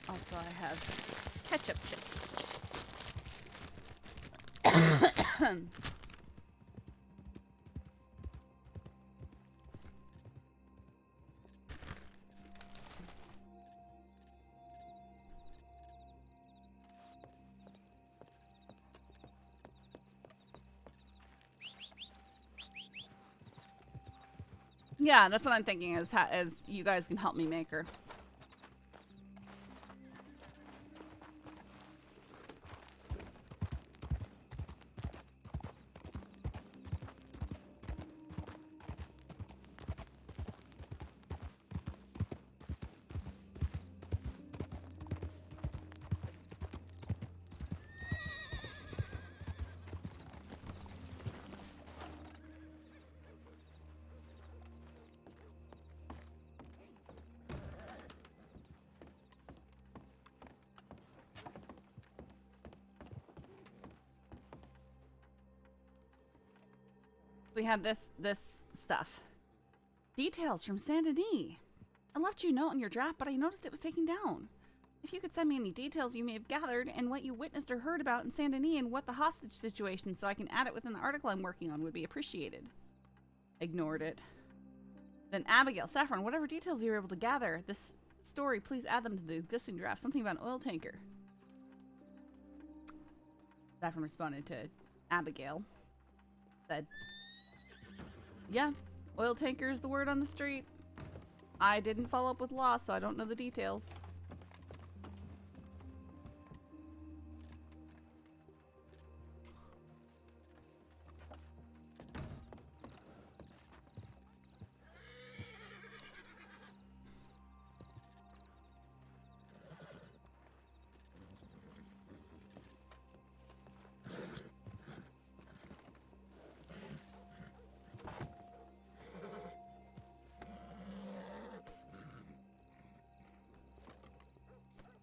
Also, I have ketchup chips. Yeah, that's what I'm thinking is you guys can help me make her. We had this stuff. Details from Saint Denis. I left you a note in your draft, but I noticed it was taken down. If you could send me any details you may have gathered and what you witnessed or heard about in Saint Denis and what the hostage situation so I can add it within the article I'm working on would be appreciated. Ignored it. Then Abigail, Saffron, whatever details you were able to gather, this story, please add them to the existing draft. Something about an oil tanker. Saffron responded to Abigail. Said, yeah, oil tanker is the word on the street. I didn't follow up with law, so I don't know the details.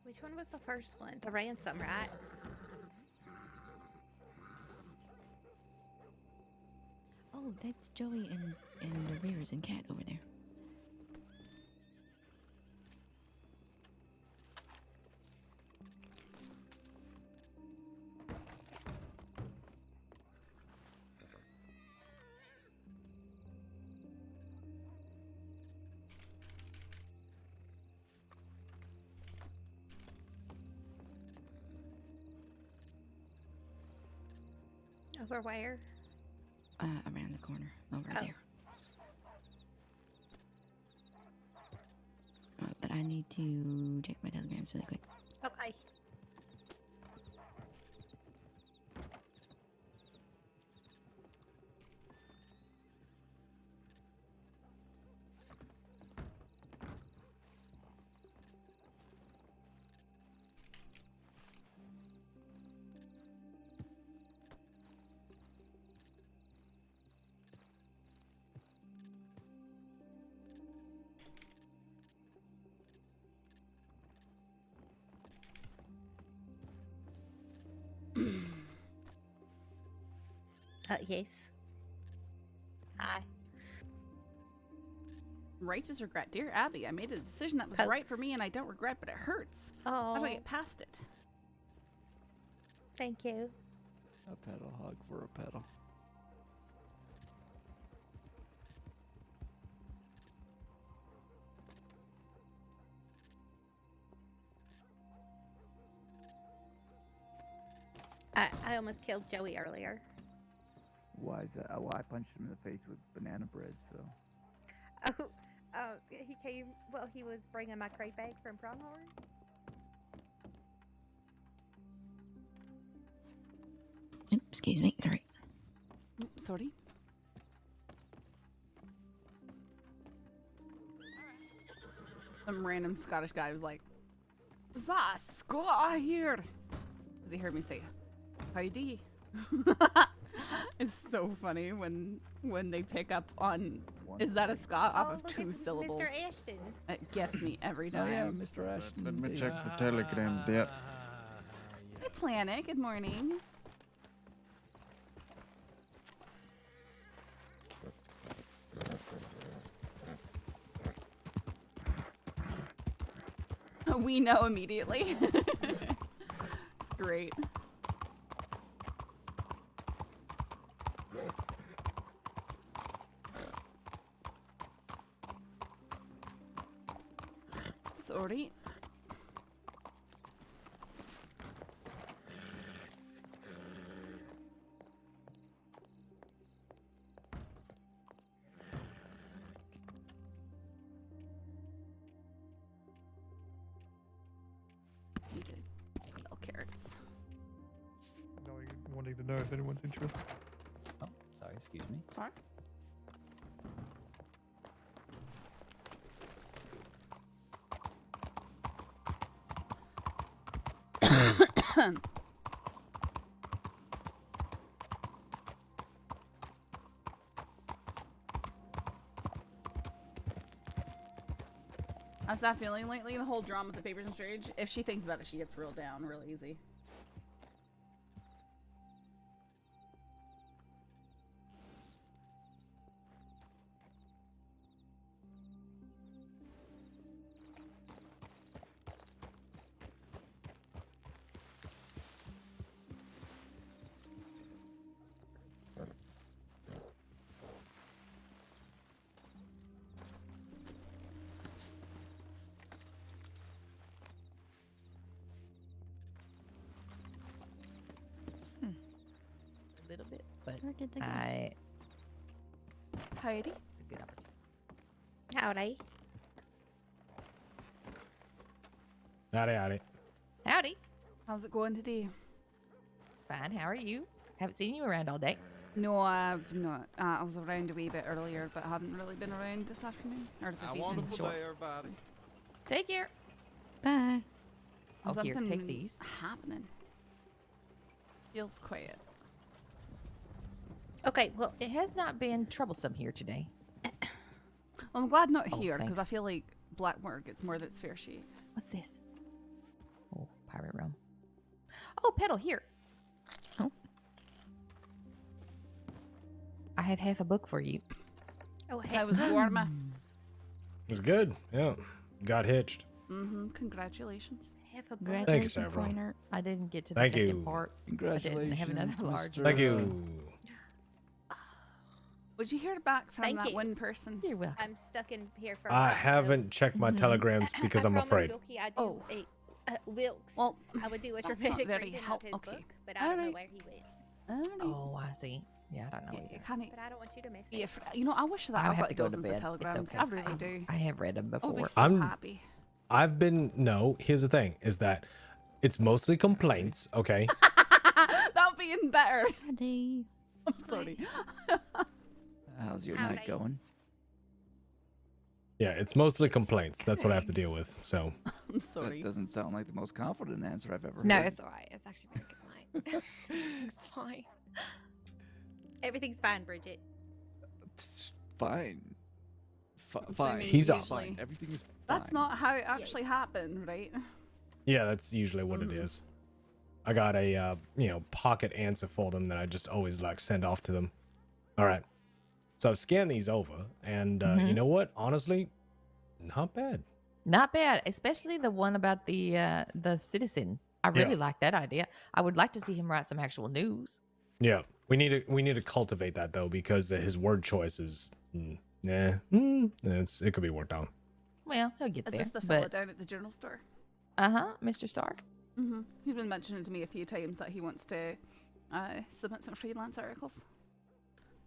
Which one was the first one? The ransom, right? Oh, that's Joey and Rivers and Cat over there. Over where? Around the corner, over there. But I need to check my telegrams really quick. Okay. Yes. Hi. Righteous regret. Dear Abby, I made a decision that was Coke. right for me and I don't regret, but it hurts. Oh. How do I get past it? Thank you. A pedal hug for a pedal. I almost killed Joey earlier. Why is that? Well, I punched him in the face with banana bread, so. He came. Well, he was bringing my crate bag from Pronghorn. Excuse me, sorry. Sorry. Some random Scottish guy was like, "Is that a Scot here?" Because he heard me say, "Howdy." It's so funny when they pick up on, is that a Scot off of two syllables. Mr. Ashton. It gets me every Oh yeah, time. Mr. Ashton. Let me check the telegram there. Hey, Planet. Good morning. We know immediately. It's great. Sorry. Need to peel carrots. Wanting to know if anyone's interested. Oh, sorry, excuse me. Sorry. How's that feeling lately? The whole drama with the papers and storage. If she thinks about it, she gets real down real easy. A little bit, but Where did they go? Heidi? it's a good opportunity. Howdy. Howdy. Howdy. How's it going today? Fine. How are you? Haven't seen you around all day. No, I've not. I was around a wee bit earlier, but haven't really been around this afternoon or this A evening. wonderful Sure. day, everybody. Take care. Bye. Oh, here, take Something these. happening. Feels quiet. Okay, well, It has not been troublesome here today. Well, I'm glad not Oh, here because I thanks. feel like Blackmore gets more than its fair share. What's this? Oh, pirate rum. Oh, Petal, here. Oh. I have half a book for you. oh hey, That was warmer. It was good. Yeah. Got hitched. Mm-hmm. Congratulations. have a book. Thank you, Congratulations, Saffron. Pointer. I didn't get to the Thank second you. part. Congratulations. have another large Mr. Thank you. Would you hear back from Thank that you. one person? You're welcome. I'm stuck in here for a I while, so- haven't checked my Mhm. telegrams because I I'm promised afraid. Wilkie I'd Oh. do a Wilkes. Well, I would do a that's not dramatic very reading help- of his okay. book, but I don't know Alright. where he went. alright. Oh, I see. Yeah, I don't know Yeah, either. you can't But I don't want you to mix be it. afraid. You know, I wish that I'll I have got to go to dozens of bed. It's telegrams. okay. I really do. I have read them I would be before. so I'm- happy. I've been here's the thing, is that it's mostly complaints, okay? That being better. Howdy. I'm sorry. How's your Howdy. night going? Yeah, it's mostly complaints. That's what I have to deal with. So I'm sorry. That doesn't sound like the most confident answer I've ever No, heard. it's alright. It's actually very good night. It's fine. Everything's fine, Bridget. It's fine. Assuming Fine. He's It's off. fine. Everything is fine. That's not how it actually happened, right? yeah, that's usually what it is. I got a pocket answer for them that I just always like send off to them. All right. So I've scanned these over, and you know what? Honestly, not bad. Not bad, especially the one about the citizen. I really like that idea. I would like to see him write some actual news. Yeah, we need to cultivate that though, because his word choice is it could be worked on. Well, he'll get Is there. this the fella But down at the journal store? Mr. Stark. Mm-hmm. He's been mentioning to me a few times that he wants to submit some freelance articles.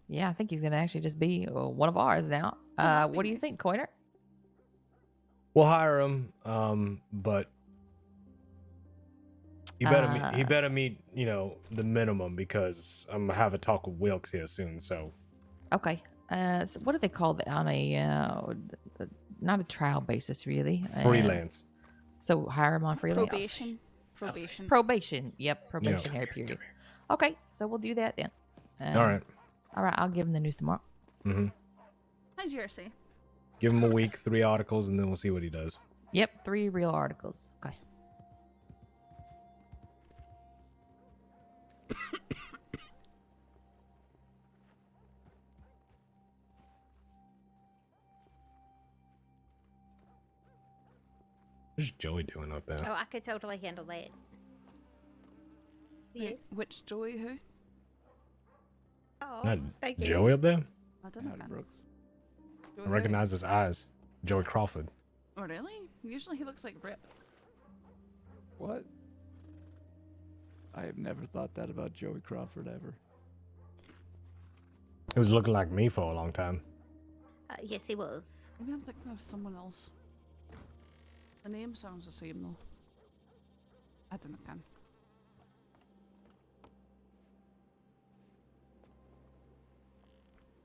Yeah, I think he's gonna actually just be one of ours now. that'd be What do you nice. think, Coiner? We'll hire him, but he better meet the minimum, because I'm gonna have a talk with Wilkes here soon. So Okay. So what do they call that on a not a trial basis, really? freelance. So hire him on freelance. Probation. Probation. Yep, probationary period. Okay, so we'll do that then. All right. All right, I'll give him the news tomorrow. Mm-hmm. Hi, Jersey. Give him a week, 3 articles, and then we'll see what he does. Yep, 3 real articles. Okay. What's Joey doing up there? Oh, I could totally handle that. Yes. Which Joey? Who? Oh, Not thank you. Joey up there? I don't know. Howdy, Brooks. Joey I who? recognize his eyes. Joey Crawford. Oh, really? Usually he looks like Rip. What? I have never thought that about Joey Crawford ever. He was looking like me for a long time. Yes, he was. Maybe I'm thinking of someone else. The name sounds the same though. I don't know. Can.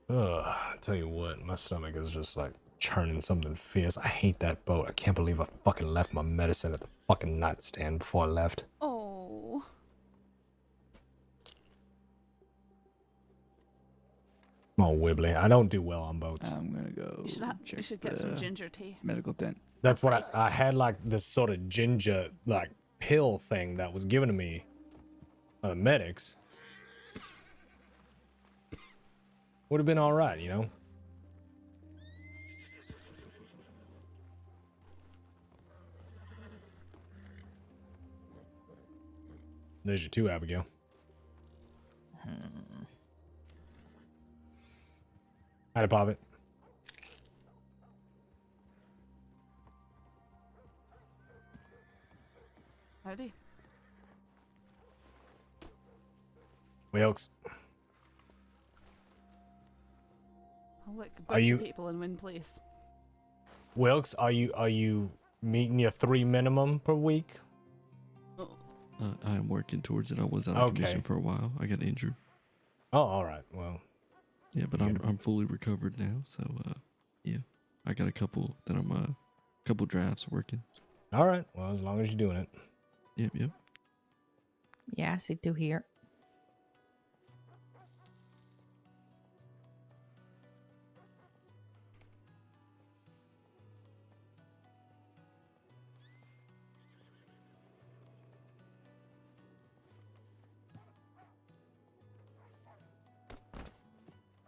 Ugh, I tell you what, my stomach is just like churning something fierce. I hate that boat. I can't believe I fucking left my medicine at the fucking nightstand before I left. Oh. I'm all wibbly. I don't do well on boats. I'm gonna go. You should get some ginger tea. medical tent. That's what I had, like this sort of ginger like pill thing that was given to me by the medics. Would have been all right, you know. There's your two, Abigail. How'd pop it? Howdy. Wilkes. I'll look a Are bunch you- of people in one place. Wilkes, are you meeting your 3 minimum per week? I'm working towards it. I was out of Okay. commission for a while. I got injured. Oh, all right. Well, Yeah, but I'm fully recovered now. So yeah, I got a couple that I'm couple drafts working. all right. Well, as long as you're doing it. Yep. Yeah, I see two here.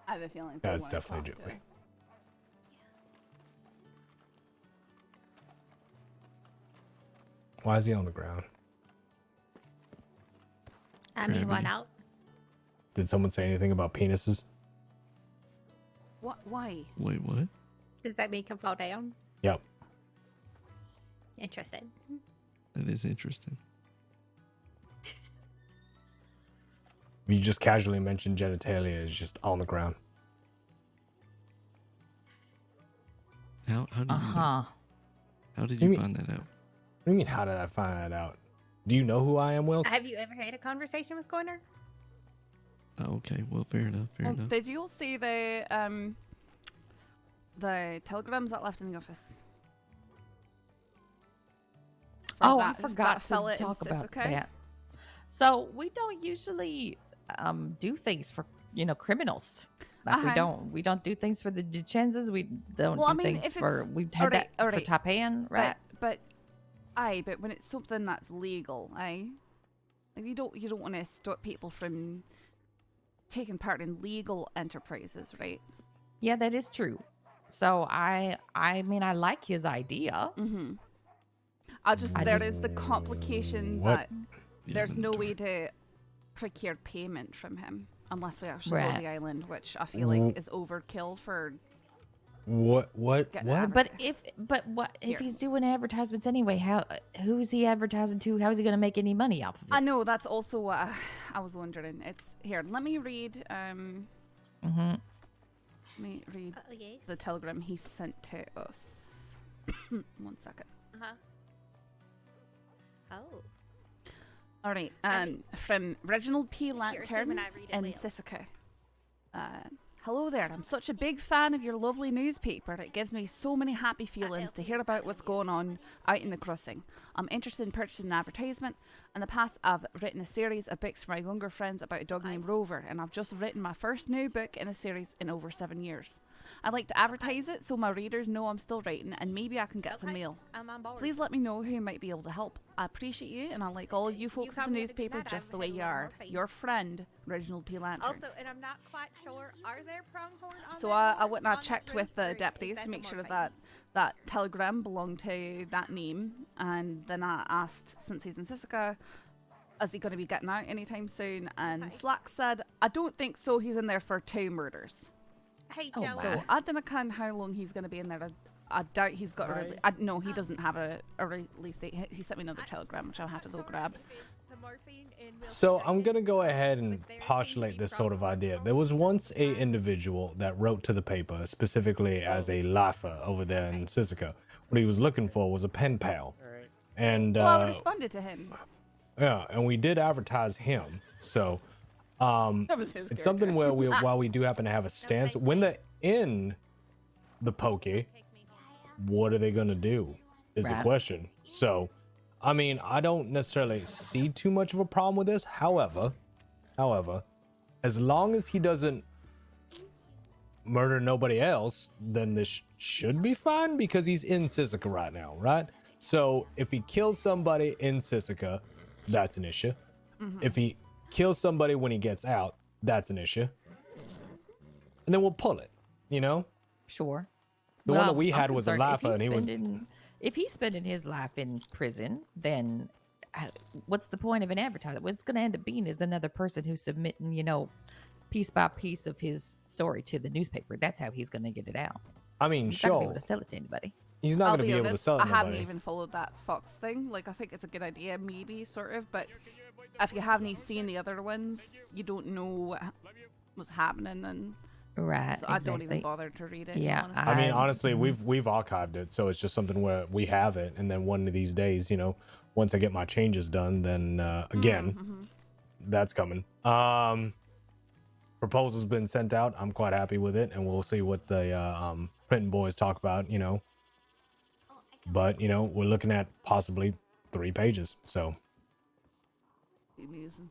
I have a feeling. they That's wanna definitely talk to- Joey. Why is he on the ground? I mean, why Gravity. not? Did someone say anything about penises? What? Why? Wait, what? Does that mean come fall down? Yep. Interesting. That is interesting. You just casually mentioned genitalia is just on the ground. How did you know? Uh-huh. How did You you mean- find that out? What do you mean, how did I find that out? Do you know who I am, Wilkes? Have you ever had a conversation with Corner? Oh, okay. Well, fair enough. Fair enough. Did you all see the telegrams that left in the office? For Oh, that- I forgot that to fella in talk about Sisuke? that. So we don't usually do things for criminals. Like Uh-huh. we don't do things for the Duchenzes. We don't Well, I do mean, things if for it's- we've had alright, that for alright. Tapan, right? But when it's something that's legal, like you don't want to stop people from taking part in legal enterprises, right? Yeah, that is true. So I mean I like his idea. Mm-hmm. I There just- is the complication What? that Yeah, there's I'm no sorry. way to procure payment from him unless we actually go to Right. the island, which I feel like is overkill for. What? Getting What? adver- But what Here. if he's doing advertisements anyway? Who is he advertising to? How is he going to make any money off of it? I know that's also what I was wondering. It's here. Let me read. Mm-hmm. Let me read Yes. the telegram he sent to us. 1 second. Uh-huh. Oh. All right. From Reginald P. Here, Lantern assuming I read it in well. Sisuke. Hello there. I'm such a big fan of your lovely newspaper. It gives me so many happy feelings to hear about what's going on out in the crossing. I'm interested in purchasing an advertisement. In the past, I've written a series of books for my younger friends about a dog named Rover, and I've just written my first new book in a series in over 7 years. I'd like to advertise it so my readers know I'm still writing, and maybe I can get some mail. I'm on board. Please let me know who might be able to help. I appreciate you, and I like all of you folks at the newspaper just the way you are. Your friend, Reginald P. Lantern. Also, and I'm not quite sure, are there pronghorn on So that I went and I on that checked roof, with the or deputies is to make sure more that that telegram belonged to that name, and then I asked, since he's in Sisika, is he going to be getting out anytime soon? And Slack said, I don't think so. He's in there for 2 murders. Hey, Oh, Joey. wow. So I don't know how long he's going to be in there. I doubt he's got a no, he doesn't have a release date. He sent me another telegram, which I'll have to go grab. So I'm gonna go ahead and postulate this sort of idea. There was once a individual that wrote to the paper specifically as a lifer over there in Sisika. What he was looking for was a pen pal. And Well, I responded to him. yeah, and we did advertise him. So That was his it's something character. where while we do happen to have a stance, when they're in the pokey, what are they gonna do? Is the Right. question. So, I mean, I don't necessarily see too much of a problem with this. However, as long as he doesn't murder nobody else, then this should be fine because he's in Sisika right now, right? So if he kills somebody in Sisika, that's an issue. If he kills somebody when he gets out, that's an issue. And then we'll pull it, you know? Sure. The one that Well, we I'm had was a concerned lifer, and he was. If he's spending his life in prison, then what's the point of an advertiser? What it's going to end up being is another person who's submitting, piece by piece of his story to the newspaper. That's how he's going to get it out. I mean, He's not going to be sure. able to sell it to anybody. He's not I'll going to be be able to honest, sell it I to haven't nobody. even followed that Fox thing. Like, I think it's a good idea, maybe, sort of, but if you haven't seen the other ones, you don't know what was happening, and Right. so I don't exactly. even bother to read it. Yeah, honestly. I mean, I- honestly, we've archived it, so it's just something where we have it, and then one of these days, once I get my changes done, then again, that's coming. Proposal's been sent out. I'm quite happy with it, and we'll see what the printing boys talk about, But we're looking at possibly 3 pages, so Be amusing.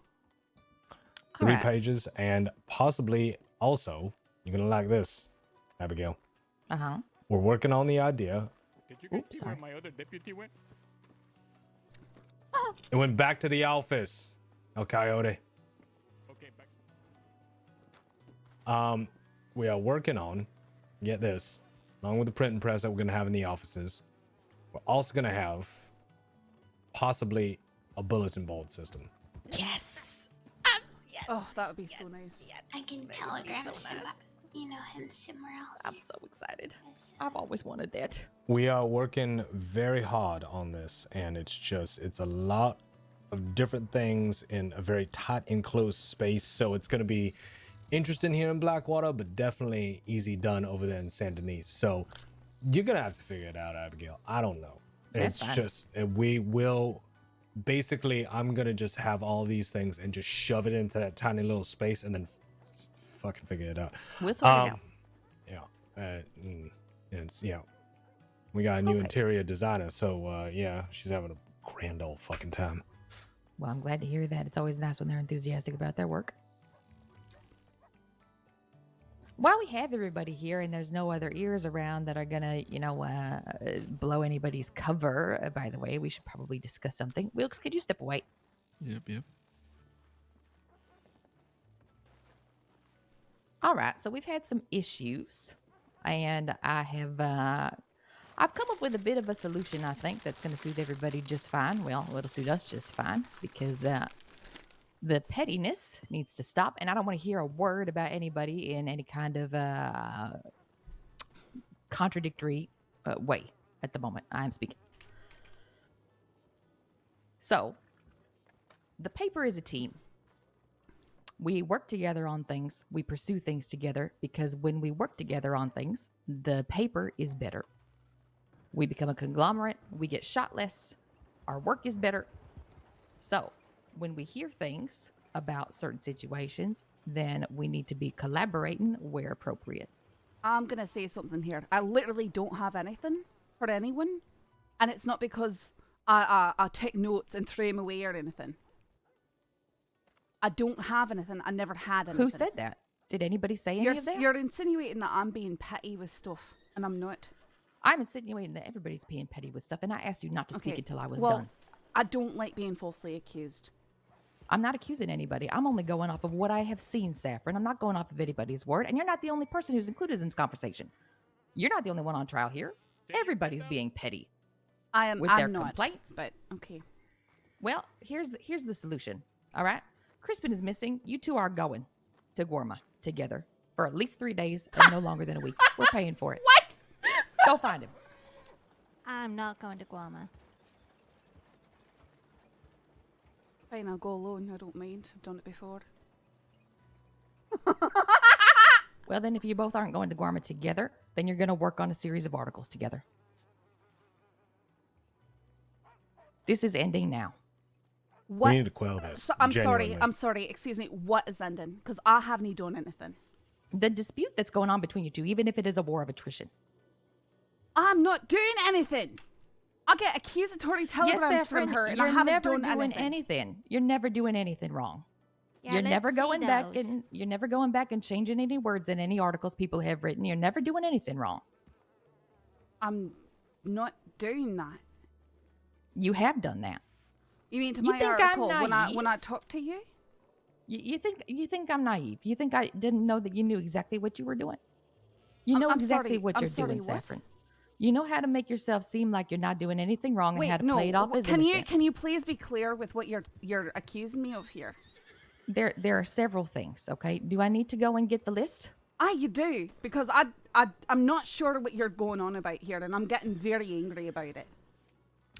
3 Alright. pages, and possibly also you're gonna like this, Abigail. Uh-huh. We're working on the idea. Did you guys Oops, see where sorry. my other deputy went? It went back to the office. El Coyote. Okay, back. We are working on, get this, along with the printing press that we're gonna have in the offices. We're also gonna have possibly a bulletin board system. Yes. Oh, that would be so nice. I can telegram him somewhere else. I'm so excited. I've always wanted that. We are working very hard on this, and it's a lot of different things in a very tight enclosed space, so it's gonna be interesting here in Blackwater, but definitely easy done over there in San Denis. So you're gonna have to figure it out, Abigail. I don't know. That's It's fine. just we will basically. I'm gonna just have all these things and just shove it into that tiny little space, and then fucking figure it out. We'll sort it out. Yeah, and it's we got a new Okay. interior designer, so yeah, she's having a grand old fucking time. Well, I'm glad to hear that. It's always nice when they're enthusiastic about their work. While we have everybody here and there's no other ears around that are gonna, blow anybody's cover, by the way, we should probably discuss something. Wilkes, could you step away? Yep. All right, so we've had some issues, and I've come up with a bit of a solution, I think, that's going to suit everybody just fine. Well, it'll suit us just fine, because the pettiness needs to stop, and I don't want to hear a word about anybody in any kind of contradictory way at the moment I'm speaking. So, the paper is a team. We work together on things. We pursue things together because when we work together on things, the paper is better. We become a conglomerate. We get shot less. Our work is better. So when we hear things about certain situations, then we need to be collaborating where appropriate. I'm gonna say something here. I literally don't have anything for anyone, and it's not because I take notes and throw them away or anything. I don't have anything. I never had anything. Who said that? Did anybody say any of that? You're insinuating that I'm being petty with stuff, and I'm not. I'm insinuating that everybody's being petty with stuff, and I asked you not to speak until I was well, done. I don't like being falsely accused. I'm not accusing anybody. I'm only going off of what I have seen, Saffron. I'm not going off of anybody's word, and you're not the only person who's included in this conversation. You're not the only one on trial here. Everybody's being petty. I'm their not, complaints. but okay. Well, here's the solution. All right, Crispin is missing. You two are going to Gorma together for at least 3 days and no longer than a week. We're paying for it. What? Go find him. I'm not going to Guama. Fine, I'll go alone. I don't mind. I've done it before. Well, then, if you both aren't going to Guarma together, then you're going to work on a series of articles together. This is ending now. What? We need to quell this. I'm genuinely. sorry. Excuse me. What is ending? Because I haven't done anything. The dispute that's going on between you two, even if it is a war of attrition. I'm not doing anything. I get accusatory telegrams from her, and I haven't never done doing anything. You're never doing anything wrong. Yeah, you're never let's see going back those. and you're never going back and changing any words in any articles people have written. You're never doing anything wrong. I'm not doing that. You have done that. You mean to You my think I'm article when naive? I talk to you? You think I'm naive? You think I didn't know that you knew exactly what you were doing? You know I'm exactly sorry. what I'm you're sorry, doing, what? Saffron. You know how to make yourself seem like you're not doing anything wrong and how to play it off as can innocent. you please be clear with what you're accusing me of here? There are several things, okay? Do I need to go and get the list? You do, because I'm not sure what you're going on about here, and I'm getting very angry about it.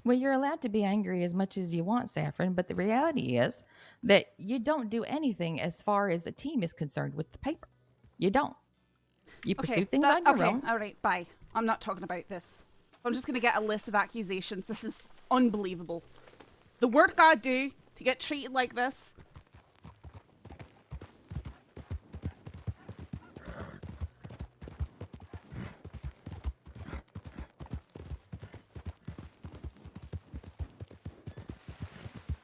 Well, you're allowed to be angry as much as you want, Saffron, but the reality is that you don't do anything as far as a team is concerned with the paper. You don't. You pursue things on your own. All right, bye. I'm not talking about this. I'm just going to get a list of accusations. This is unbelievable. The work I do to get treated like this.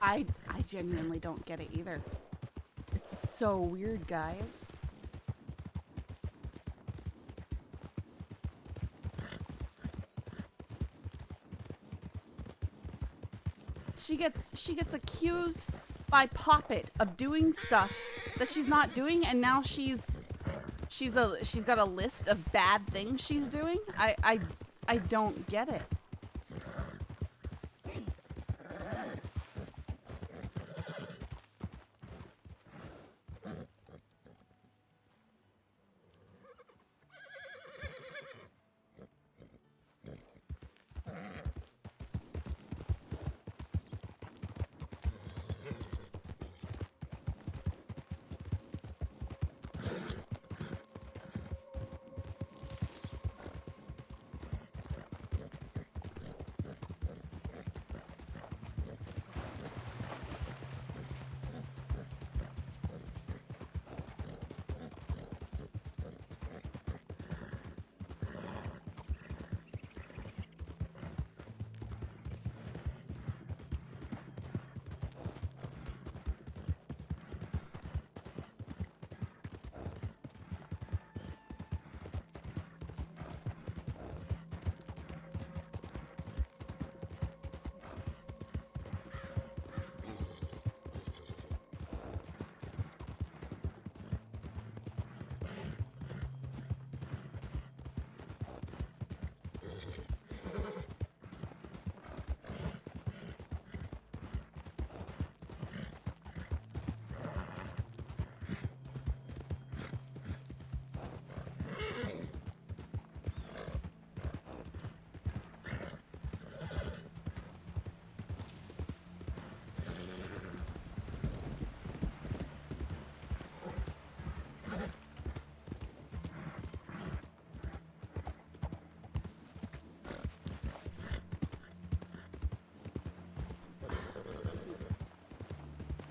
I genuinely don't get it either. It's so weird, guys. She gets accused by Poppet of doing stuff that she's not doing, and now she's got a list of bad things she's doing. I don't get it.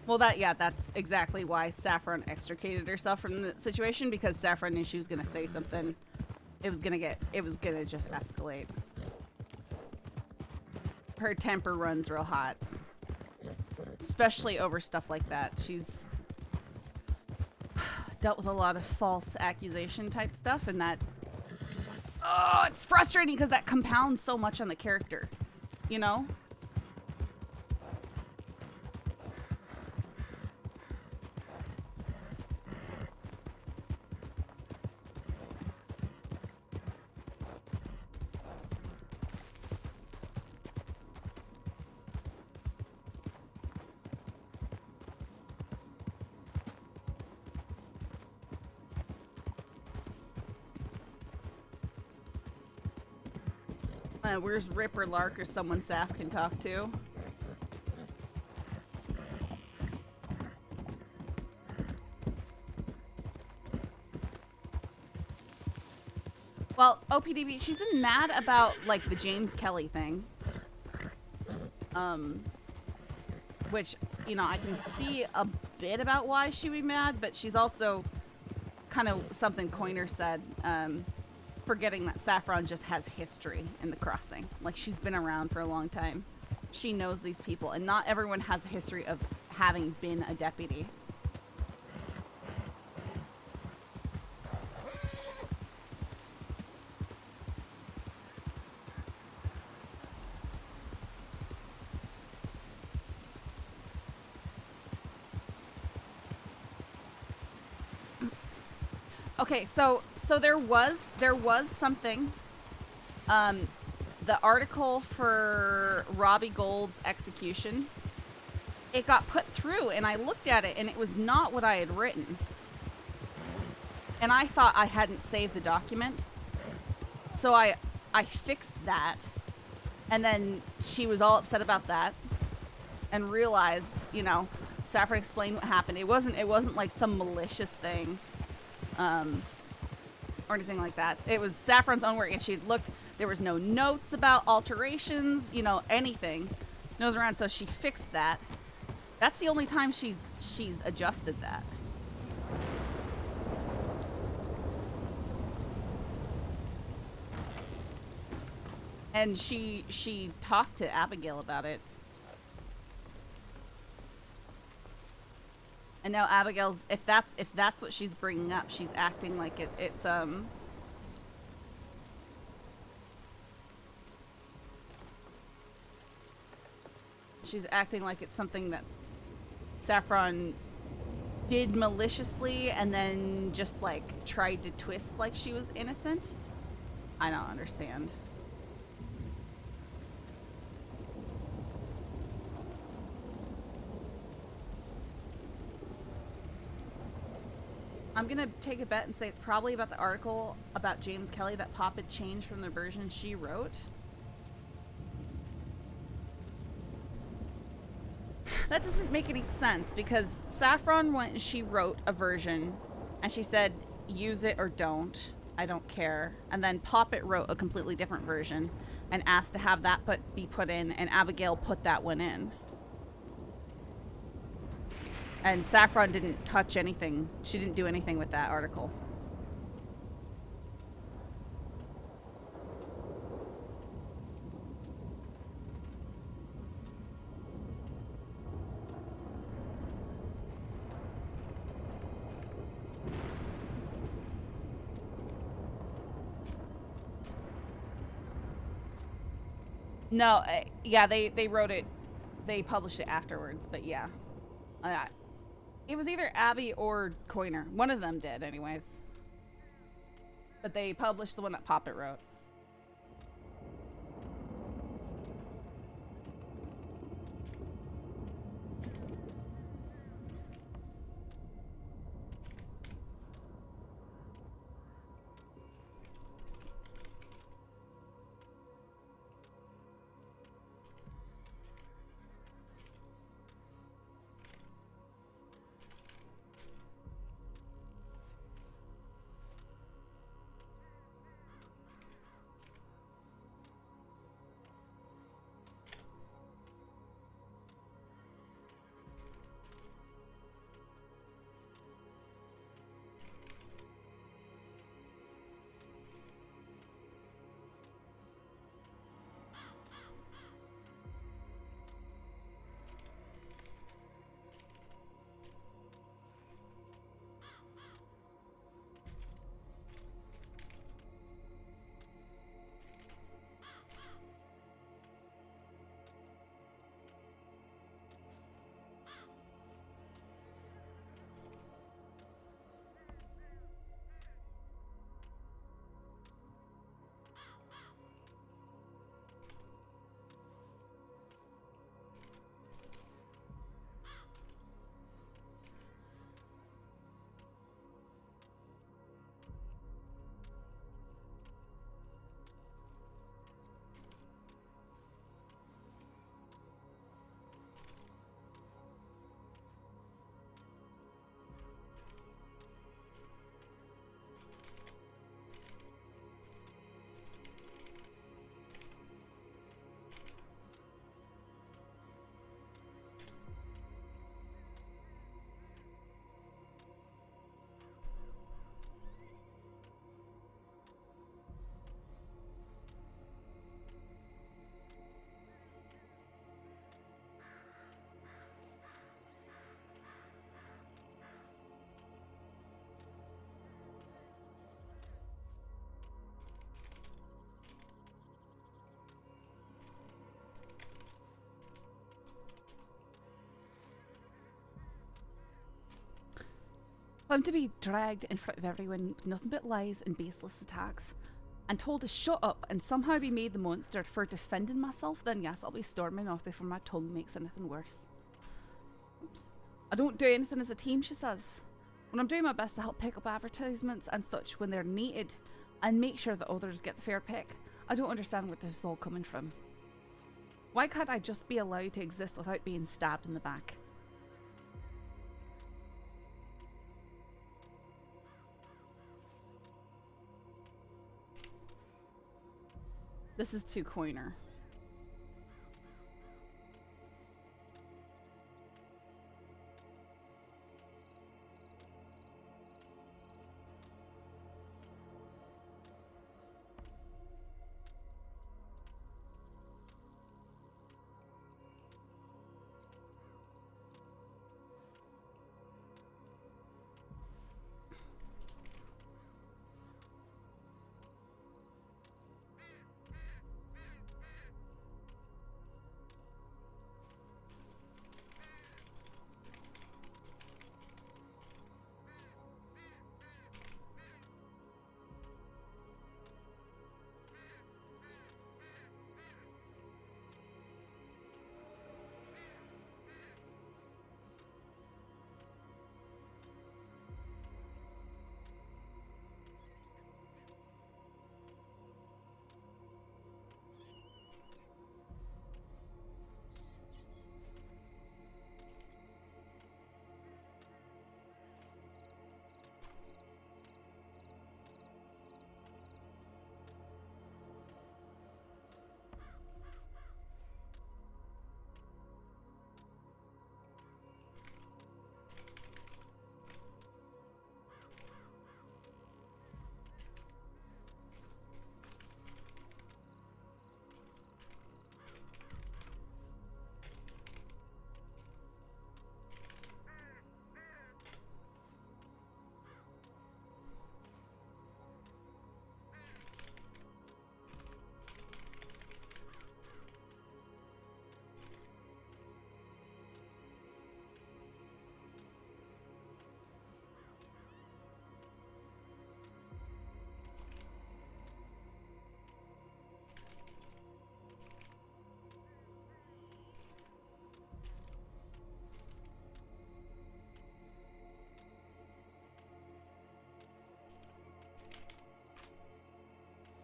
Well, that's exactly why Saffron extricated herself from the situation, because Saffron knew she was gonna say something. It was gonna just escalate. Her temper runs real hot, especially over stuff like that. dealt with a lot of false accusation type stuff, and that, oh, it's frustrating because that compounds so much on the character, you know? Where's Rip or Lark or someone Saf can talk to? Well, OPDB, she's been mad about, like, the James Kelly thing. Which, you know, I can see a bit about why she'd be mad, but she's also kind of something Coiner said, forgetting that Saffron just has history in the crossing. Like, she's been around for a long time. She knows these people, and not everyone has a history of having been a deputy. Okay, so there was something. The article for Robbie Gold's execution, it got put through, and I looked at it, and it was not what I had written. And I thought I hadn't saved the document, so I fixed that, and then she was all upset about that, and realized, you know, Saffron explained what happened. It wasn't like some malicious thing. Or anything like that. It was Saffron's own work, and she looked, there was no notes about alterations, you know, anything. Nose around, so she fixed that. That's the only time she's adjusted that. And she talked to Abigail about it. And now Abigail's, if that's what she's bringing up, she's acting like it's she's acting like it's something that Saffron did maliciously and then just like tried to twist like she was innocent. I don't understand. I'm gonna take a bet and say it's probably about the article about James Kelly that Pop had changed from the version she wrote. That doesn't make any sense because Saffron went and she wrote a version and she said, use it or don't. I don't care. And then Poppet wrote a completely different version and asked to have that be put in, and Abigail put that one in. And Saffron didn't touch anything. She didn't do anything with that article. No, yeah, they wrote it. They published it afterwards, but yeah. It was either Abby or Coiner. One of them did, anyways. But they published the one that Poppet wrote. If I'm to be dragged in front of everyone with nothing but lies and baseless attacks, and told to shut up and somehow be made the monster for defending myself, then yes, I'll be storming off before my tongue makes anything worse. Oops. I don't do anything as a team, she says. When I'm doing my best to help pick up advertisements and such when they're needed, and make sure that others get the fair pick, I don't understand where this is all coming from. Why can't I just be allowed to exist without being stabbed in the back? This is too coiner.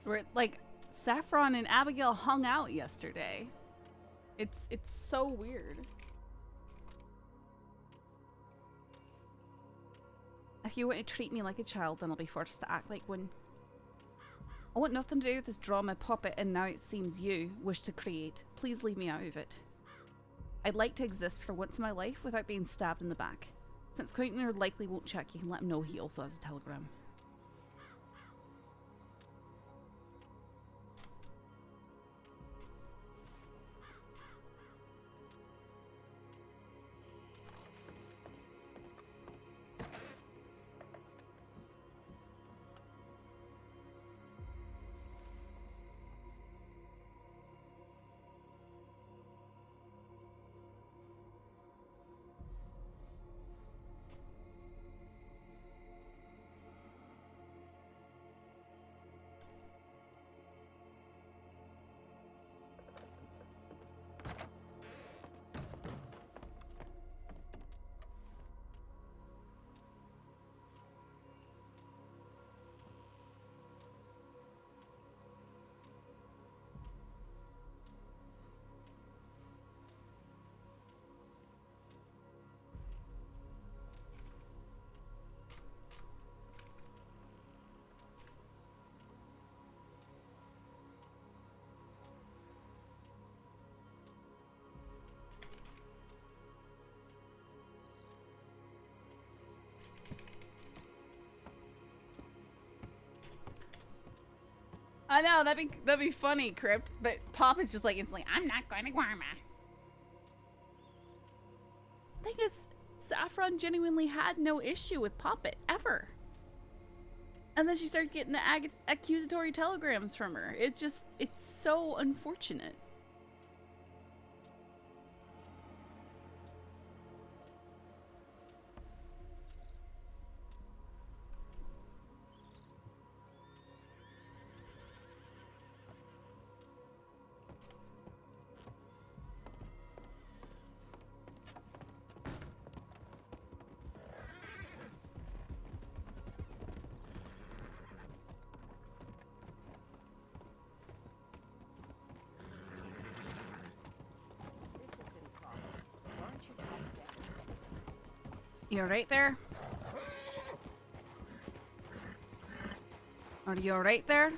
Where like Saffron and Abigail hung out yesterday. It's so weird. If you want to treat me like a child, then I'll be forced to act like one. I want nothing to do with this drama puppet, and now it seems you wish to create. Please leave me out of it. I'd like to exist for once in my life without being stabbed in the back. Since Counter likely won't check, you can let him know he also has a telegram. I know, that'd be funny, Crypt, but Pop is just like instantly, I'm not going to Guarma. Thing is, Saffron genuinely had no issue with Poppet, ever. And then she started getting the accusatory telegrams from her. It's so unfortunate. You alright there? Are you alright there?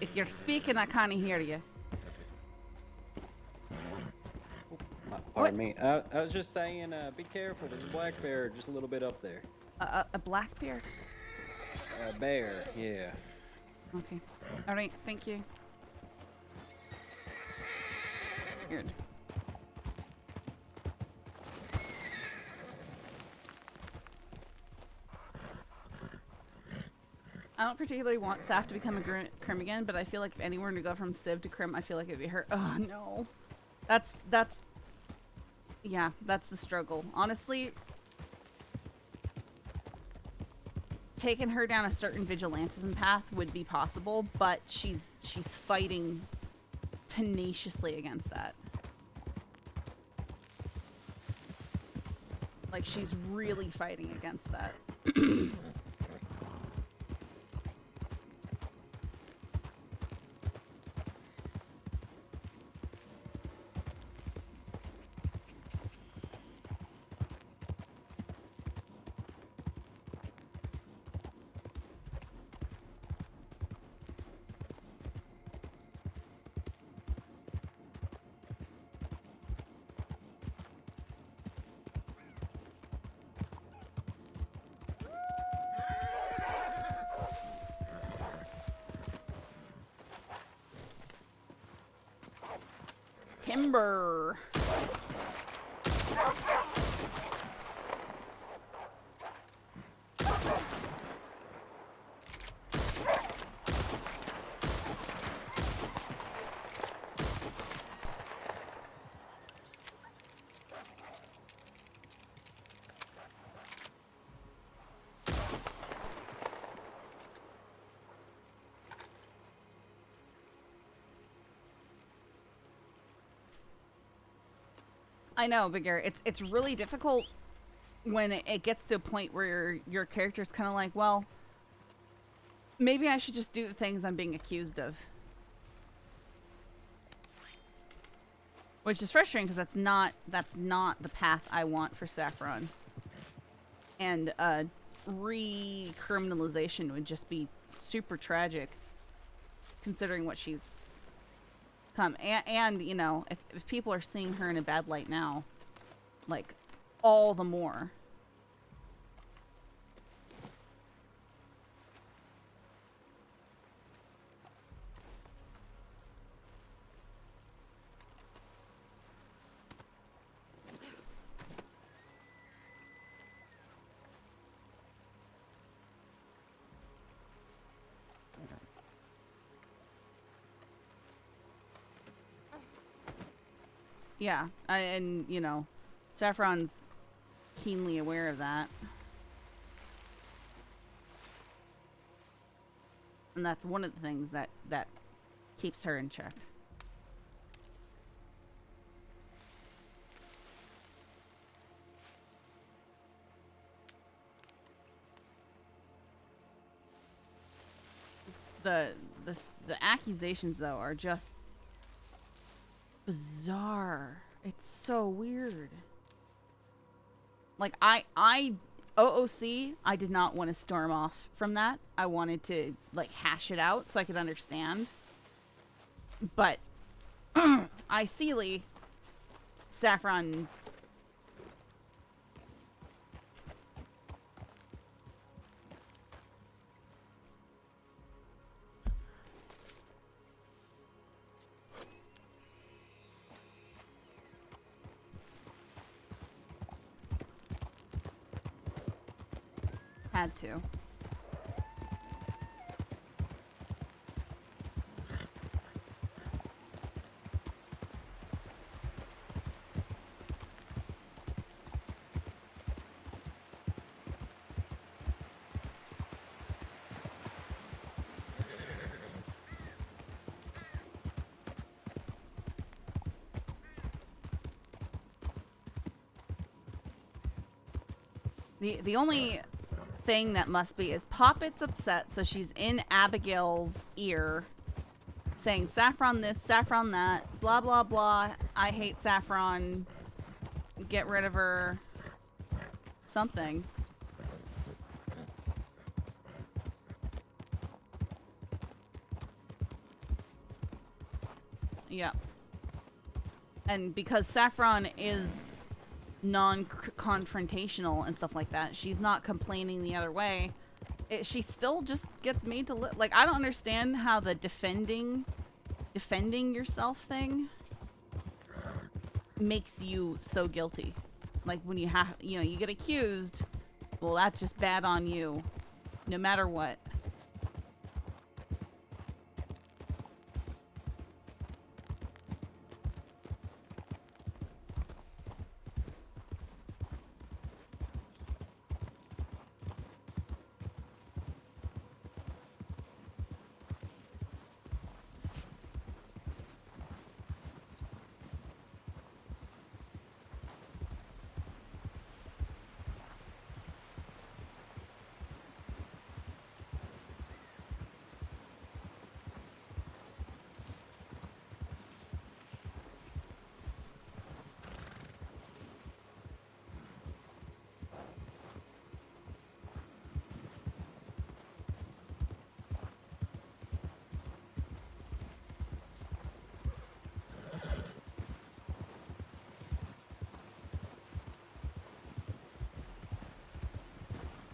If you're speaking, I can't hear you. Pardon me. I was just saying, be careful. There's a black bear just a little bit up there. A black bear? A bear, yeah. Okay. Alright, thank you. Good. I don't particularly want Saf to become a Crim again, but I feel like if anyone were to go from Civ to Crim, I feel like it'd be her. Oh no. Yeah, that's the struggle. Honestly, taking her down a certain vigilantism path would be possible, but she's fighting tenaciously against that. Like, she's really fighting against that. Timber. I know, Bigger. It's really difficult when it gets to a point where your character's kind of like, well, maybe I should just do the things I'm being accused of. Which is frustrating because that's not the path I want for Saffron. And re-criminalization would just be super tragic, considering what she's come. And you know, if people are seeing her in a bad light now, like, all the more. Yeah, and you know, Saffron's keenly aware of that. And that's one of the things that keeps her in check. The accusations, though, are just bizarre. It's so weird. Like, OOC, I did not want to storm off from that. I wanted to, like, hash it out so I could understand. But I see Saffron had to. The only thing that must be is Poppet's upset, so she's in Abigail's ear saying Saffron this, Saffron that, blah blah blah, I hate Saffron, get rid of her something. Yeah. And because Saffron is non-confrontational and stuff like that, she's not complaining the other way. She still just gets made to look like, I don't understand how the defending yourself thing makes you so guilty. Like when you have, you know, you get accused, well, that's just bad on you, no matter what.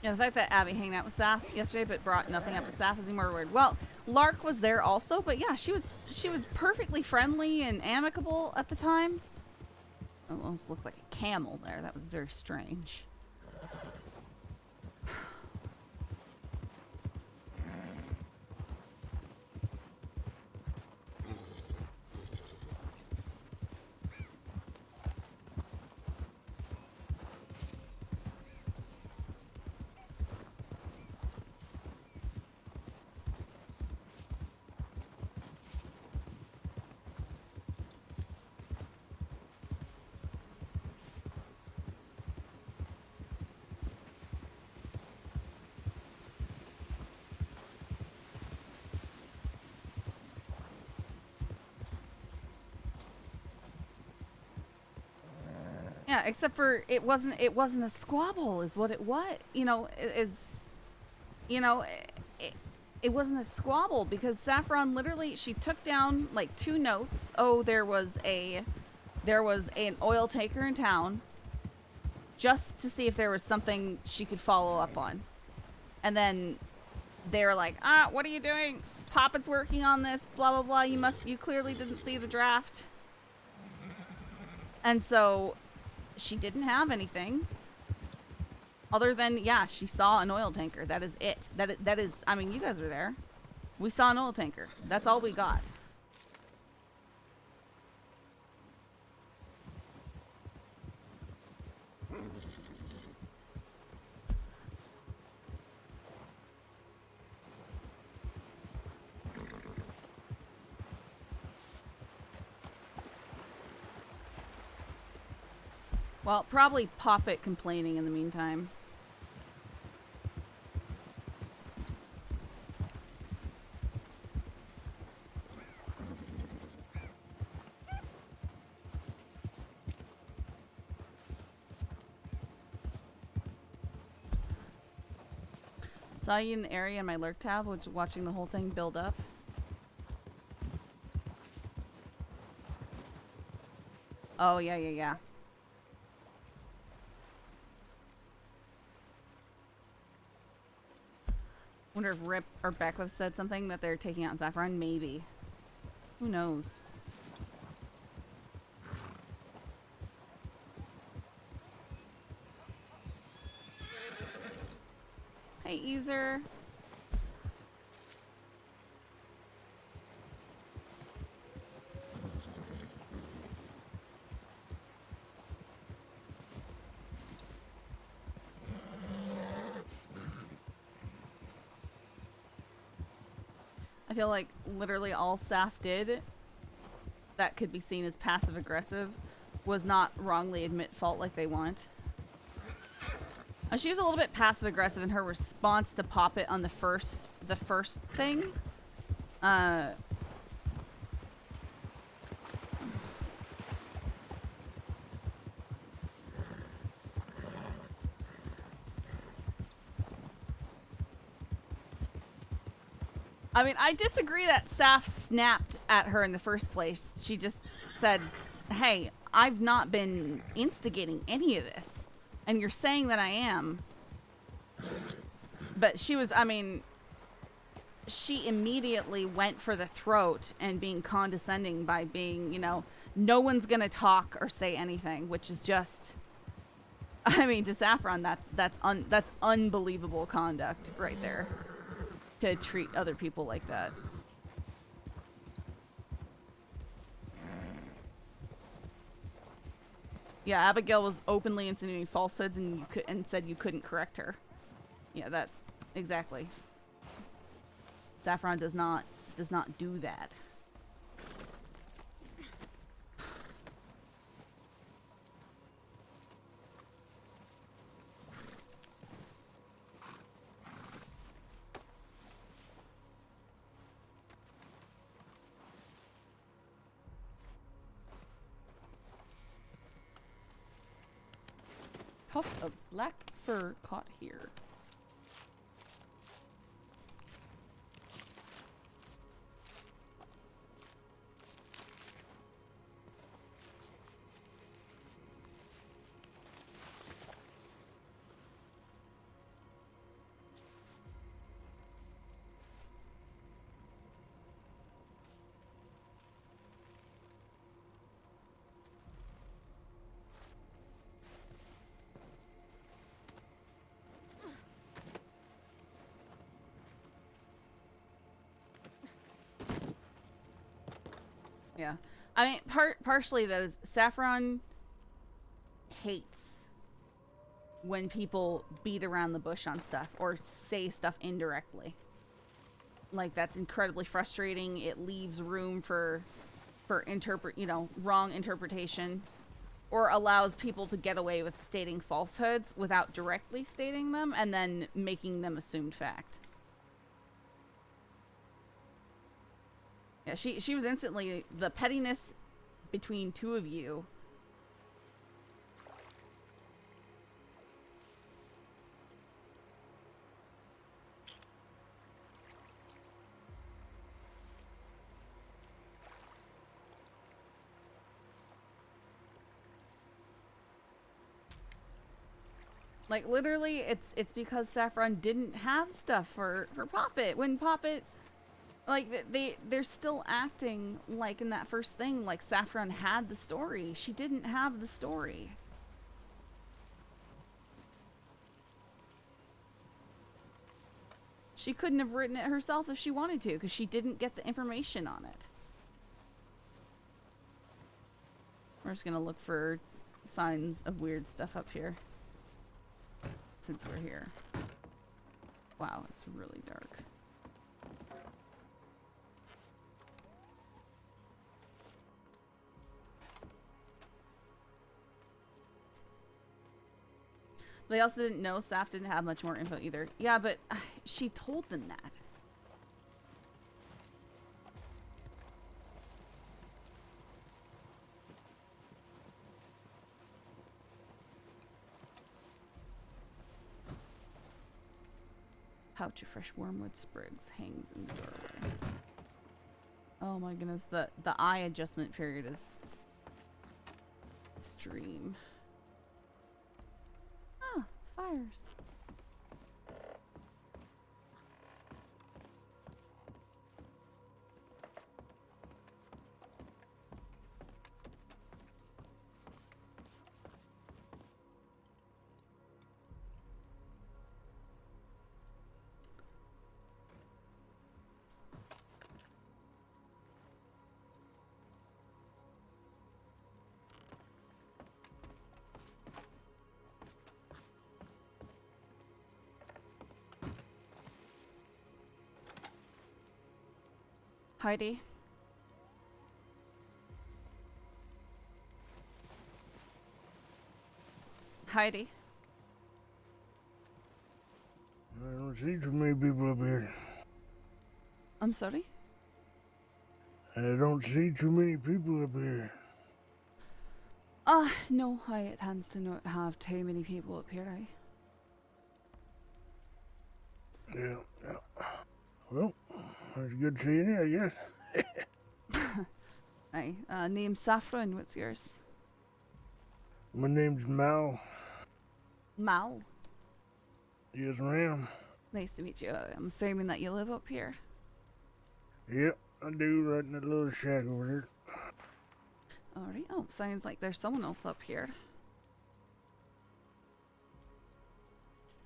Yeah, the fact that Abby hanged out with Saf yesterday but brought nothing up to Saf is more weird. Well, Lark was there also, but yeah, she was perfectly friendly and amicable at the time. It almost looked like a camel there. That was very strange. Yeah, except for it wasn't a squabble is what it was. You know, it wasn't a squabble because Saffron literally, she took down like 2 notes. Oh, there was an oil tanker in town, just to see if there was something she could follow up on. And then they were like, what are you doing? Poppet's working on this, blah blah blah. You clearly didn't see the draft. And so she didn't have anything other than, yeah, she saw an oil tanker. That is it. That is, I mean, you guys were there. We saw an oil tanker. That's all we got. Well, probably Poppet complaining in the meantime. Saw you in the area in my lurk tab, which watching the whole thing build up. Oh, yeah. Wonder if Rip or Beckwith said something that they're taking out Saffron. Maybe. Who knows? Hey, Easer. I feel like literally all Saf did that could be seen as passive aggressive was not wrongly admit fault like they want. She was a little bit passive aggressive in her response to Poppet on the first thing. I mean, I disagree that Saf snapped at her in the first place. She just said, hey, I've not been instigating any of this. And you're saying that I am. But she was, I mean, she immediately went for the throat and being condescending by being, you know, no one's going to talk or say anything, which is just, I mean, to Saffron, that's unbelievable conduct right there. To treat other people like that. Yeah, Abigail was openly insinuating falsehoods and said you couldn't correct her. Yeah, that exactly. Saffron does not do that. Tuft of black fur caught here. Yeah. I mean, partially that is Saffron hates when people beat around the bush on stuff or say stuff indirectly. Like, that's incredibly frustrating. It leaves room for wrong interpretation, or allows people to get away with stating falsehoods without directly stating them and then making them assumed fact. Yeah, she was instantly the pettiness between two of you. Like, literally, it's because Saffron didn't have stuff for Poppet. When Poppet, like, they're still acting like in that first thing, like Saffron had the story. She didn't have the story. She couldn't have written it herself if she wanted to, because she didn't get the information on it. We're just gonna look for signs of weird stuff up here. Since we're here. Wow, it's really dark. They also didn't know Saf didn't have much more info either. Yeah, but she told them that. Pouch of fresh wormwood sprigs hangs in the doorway. Oh my goodness, the eye adjustment period is extreme. Ah, fires. Heidi. Heidi. I don't see too many people up here. I'm sorry? I don't see too many people up here. No, it tends to not have too many people up here, Yeah. Well, it's good seeing you, I guess. Aye. Name's Saffron. What's yours? My name's Mal. Mal. Yes, ma'am. Nice to meet you. I'm assuming that you live up here. Yep, I do, right in that little shack over there. Alright. Oh, sounds like there's someone else up here.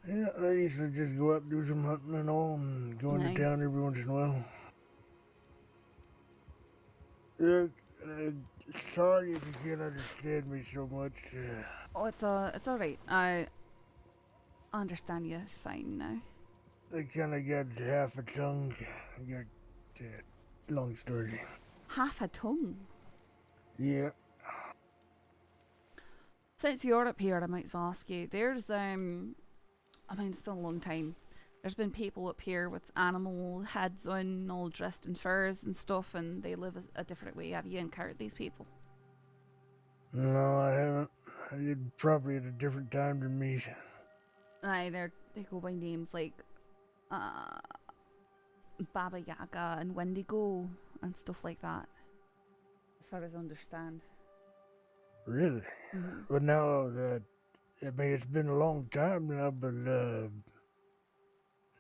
Yeah, I used to just go out, do some hunting and all, and go into Aye. town every once in a while. Look, sorry if you can't understand me so much. Oh, it's alright. I understand you fine now. I kind of got half a tongue. I got, long story. Half a tongue? Yeah. Since you're up here, I might as well ask you. There's, I mean, it's been a long time. There's been people up here with animal heads on, all dressed in furs and stuff, and they live a different way. Have you encountered these people? No, I haven't. I did probably at a different time than me. Aye, they go by names like Baba Yaga and Wendigo and stuff like that, as far as I understand. Really? Mhm. But now that, I mean, it's been a long time now, but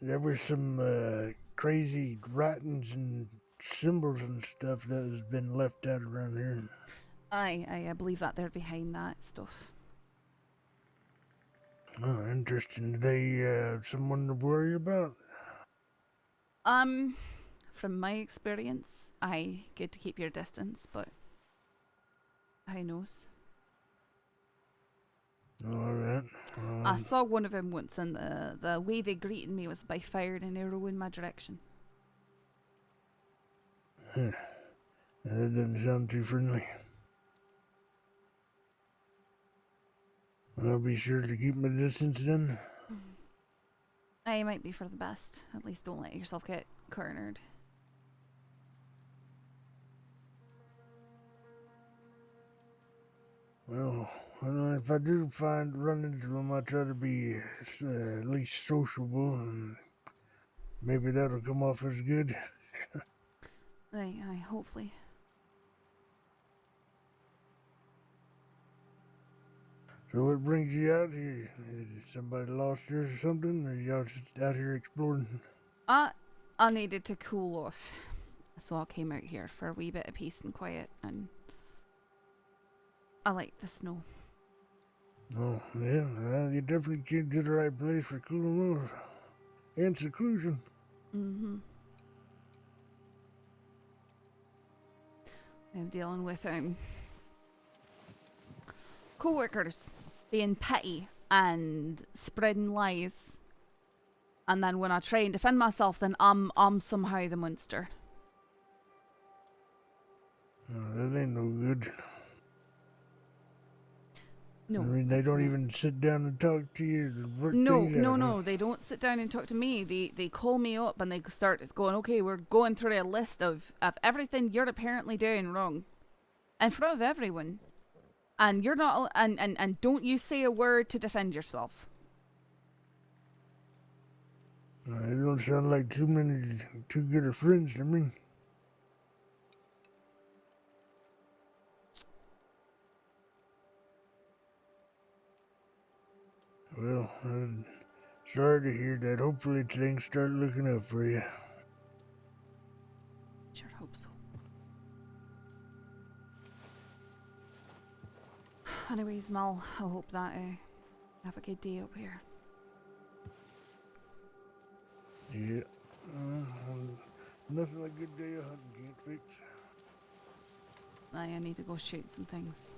there was some crazy writings and symbols and stuff that has been left out around here. I believe that they're behind that stuff. Oh, interesting. Do they someone to worry about? From my experience, good to keep your distance, but who knows? All right. I saw one of them once, and the way they greeted me was by firing an arrow in my direction. That doesn't sound too friendly. I'll be sure to keep my distance then. I might be for the best. At least don't let yourself get cornered. Well, if I do run into them, I try to be at least sociable, and maybe that'll come off as good. Aye, hopefully. So what brings you out here? Is somebody lost you or something? Or y'all just out here exploring? I needed to cool off, so I came out here for a wee bit of peace and quiet, and I like the snow. Oh, yeah, well, you definitely came to the right place for cooling off. And seclusion. Mm-hmm. I'm dealing with co-workers being petty and spreading lies, and then when I try and defend myself, then I'm somehow the monster. Oh, that ain't no good. No, I mean, they don't even sit down and talk to you. No, they don't sit down and talk to me. They call me up and they start going, okay, we're going through a list of everything you're apparently doing wrong in front of everyone. And you're not, and don't you say a word to defend yourself. They don't sound like too good of friends to me. Well, I'm sorry to hear that. Hopefully things start looking up for you. Sure hope so. Anyways, Mal, I hope that you have a good day up here. Yeah. Nothing a good day of hunting can't fix. I need to go shoot some things.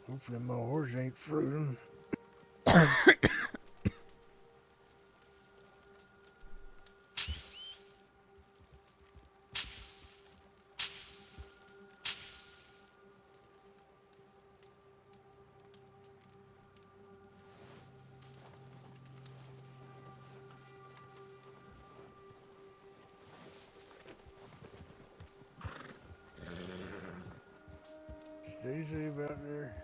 Hopefully my horse ain't frozen. Stay safe out there.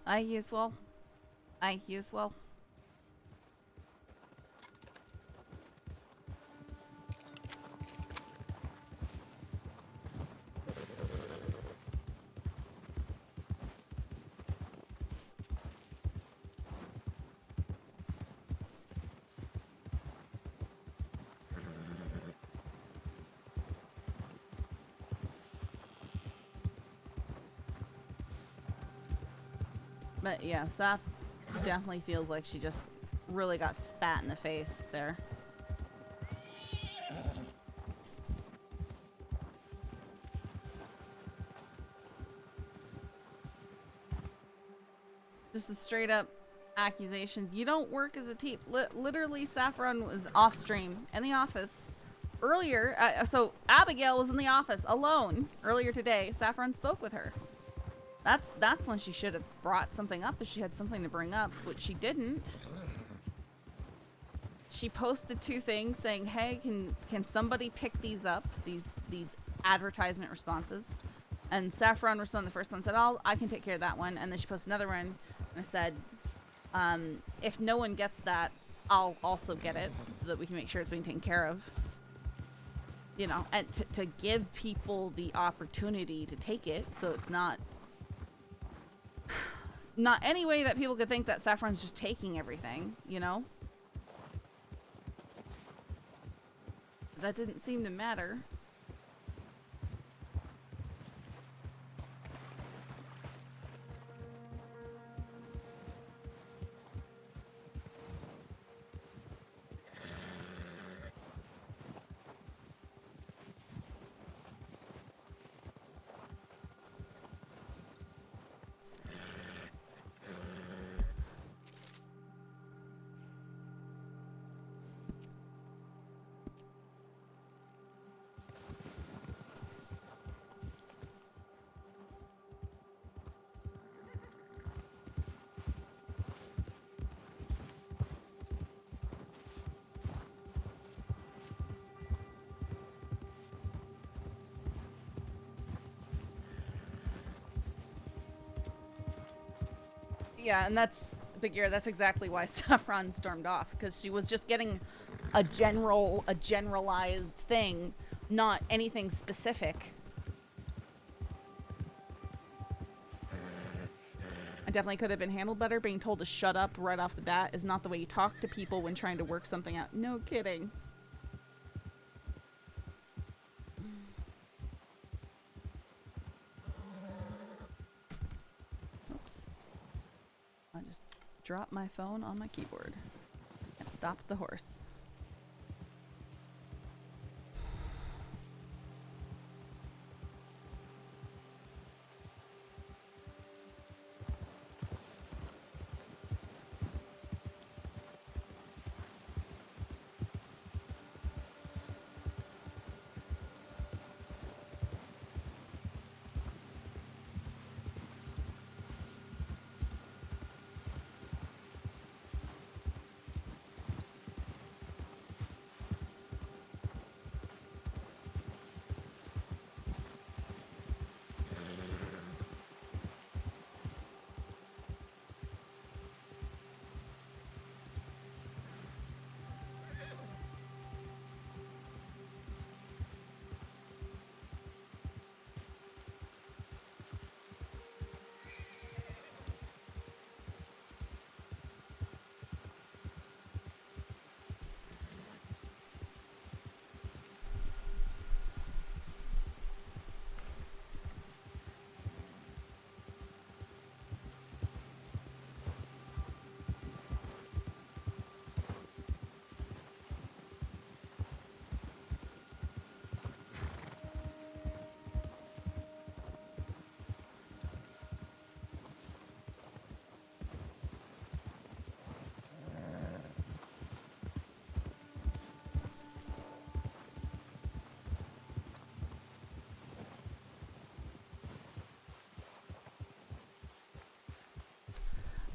Aye, yes, well. Aye, yes, well. But yeah, Seth definitely feels like she just really got spat in the face there. Just a straight up accusation. You don't work as a team. Literally, Saffron was off stream in the office earlier. So Abigail was in the office alone earlier today. Saffron spoke with her. That's when she should have brought something up if she had something to bring up, which she didn't. She posted 2 things saying, "Hey, can somebody pick these up? These advertisement responses." And Saffron responded the first one, said, I can take care of that one. And then she posted another one and said, if no one gets that, I'll also get it so that we can make sure it's being taken care of. You know, and to give people the opportunity to take it so it's not any way that people could think that Saffron's just taking everything, you know? That didn't seem to matter. Yeah, and that's Big Ear. That's exactly why Saffron stormed off, because she was just getting a generalized thing, not anything specific. I definitely could have been handled better. Being told to shut up right off the bat is not the way you talk to people when trying to work something out. No kidding. Oops. I just dropped my phone on my keyboard and stopped the horse.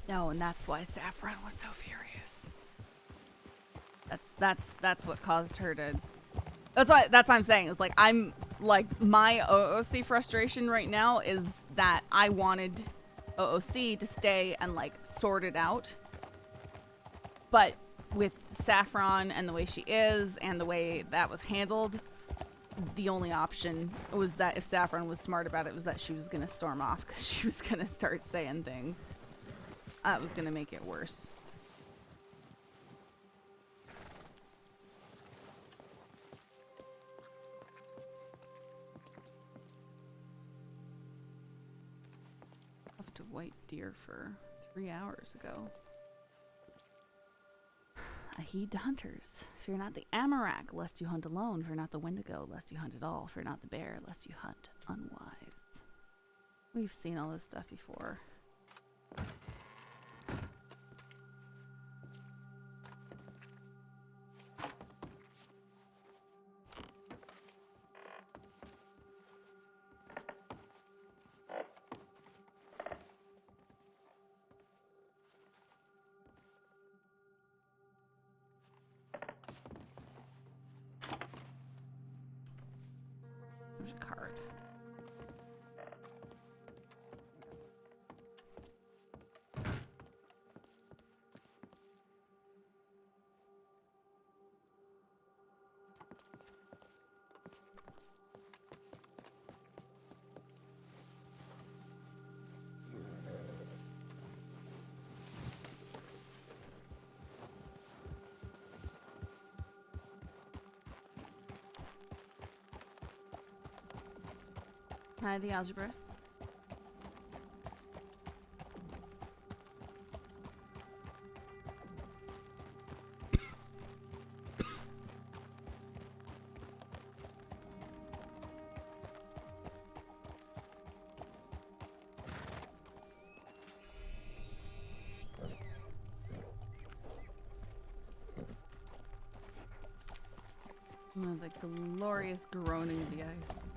No, and that's why Saffron was so furious. That's what caused her to. That's why I'm saying is like I'm like, my OOC frustration right now is that I wanted OOC to stay and, like, sort it out. But with Saffron and the way she is and the way that was handled, the only option was that if Saffron was smart about it was that she was going to storm off because she was going to start saying things. That was going to make it worse. Left a white deer for 3 hours ago. I heed to hunters. Fear not the Amarak, lest you hunt alone. Fear not the Wendigo, lest you hunt at all. Fear not the bear, lest you hunt unwise. We've seen all this stuff before. There's a card. Hi, the algebra. The glorious groaning of the ice.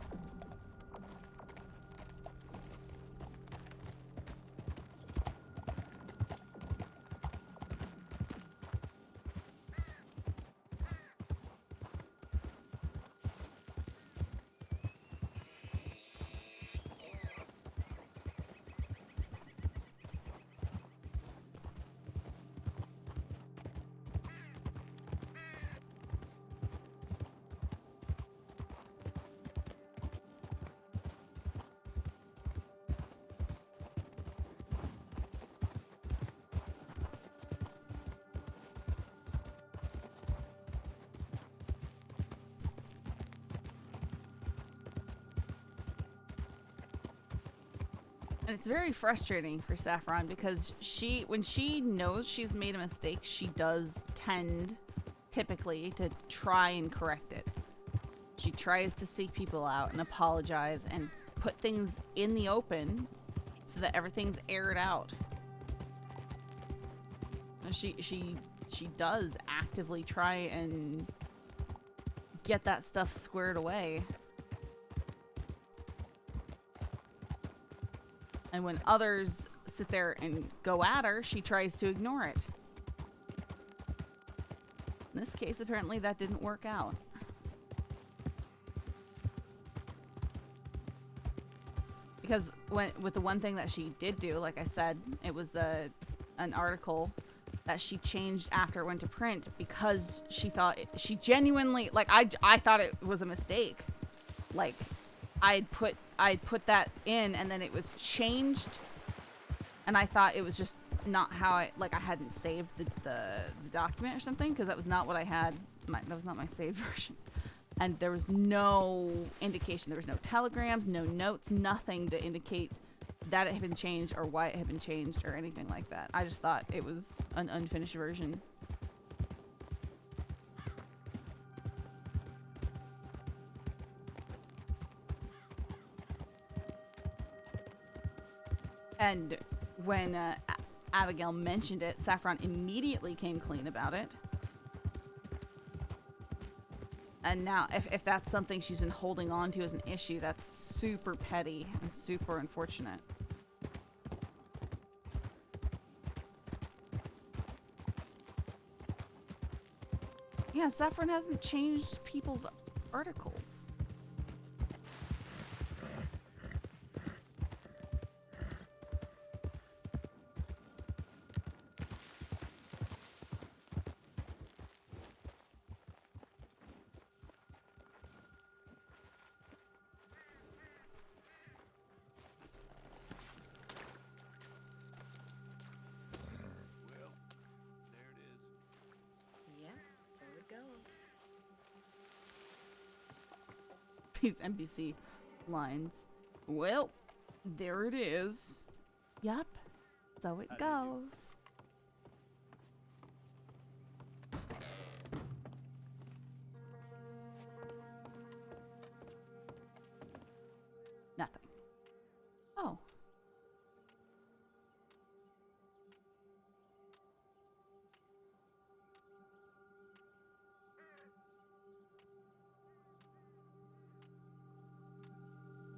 And it's very frustrating for Saffron because when she knows she's made a mistake, she does tend, typically, to try and correct it. She tries to seek people out and apologize and put things in the open so that everything's aired out. She does actively try and get that stuff squared away. And when others sit there and go at her, she tries to ignore it. In this case, apparently that didn't work out. Because with the one thing that she did do, like I said, it was an article that she changed after it went to print because she thought she genuinely, like, I thought it was a mistake. Like, I put that in and then it was changed and I thought it was just not how I hadn't saved the document or something, because that was not what I had. That was not my saved version. And there was no indication. There was no telegrams, no notes, nothing to indicate that it had been changed or why it had been changed or anything like that. I just thought it was an unfinished version. And when Abigail mentioned it, Saffron immediately came clean about it. And now, if that's something she's been holding on to as an issue, that's super petty and super unfortunate. Yeah, Saffron hasn't changed people's articles. these NPC lines. Well, there it is. Yup. So it goes. Nothing. Oh.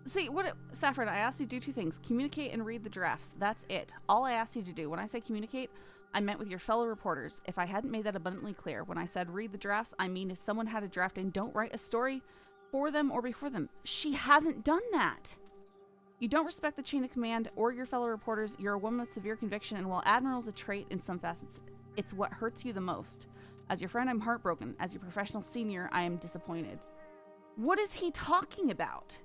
See, Saffron, I asked you to do two things. Communicate and read the drafts. That's it. All I asked you to do. When I say communicate, I meant with your fellow reporters. If I hadn't made that abundantly clear, when I said read the drafts, I mean if someone had a draft and don't write a story for them or before them. She hasn't done that. You don't respect the chain of command or your fellow reporters. You're a woman with severe conviction, and while Admiral's a trait in some facets, it's what hurts you the most. As your friend, I'm heartbroken. As your professional senior, I am disappointed. What is he talking about?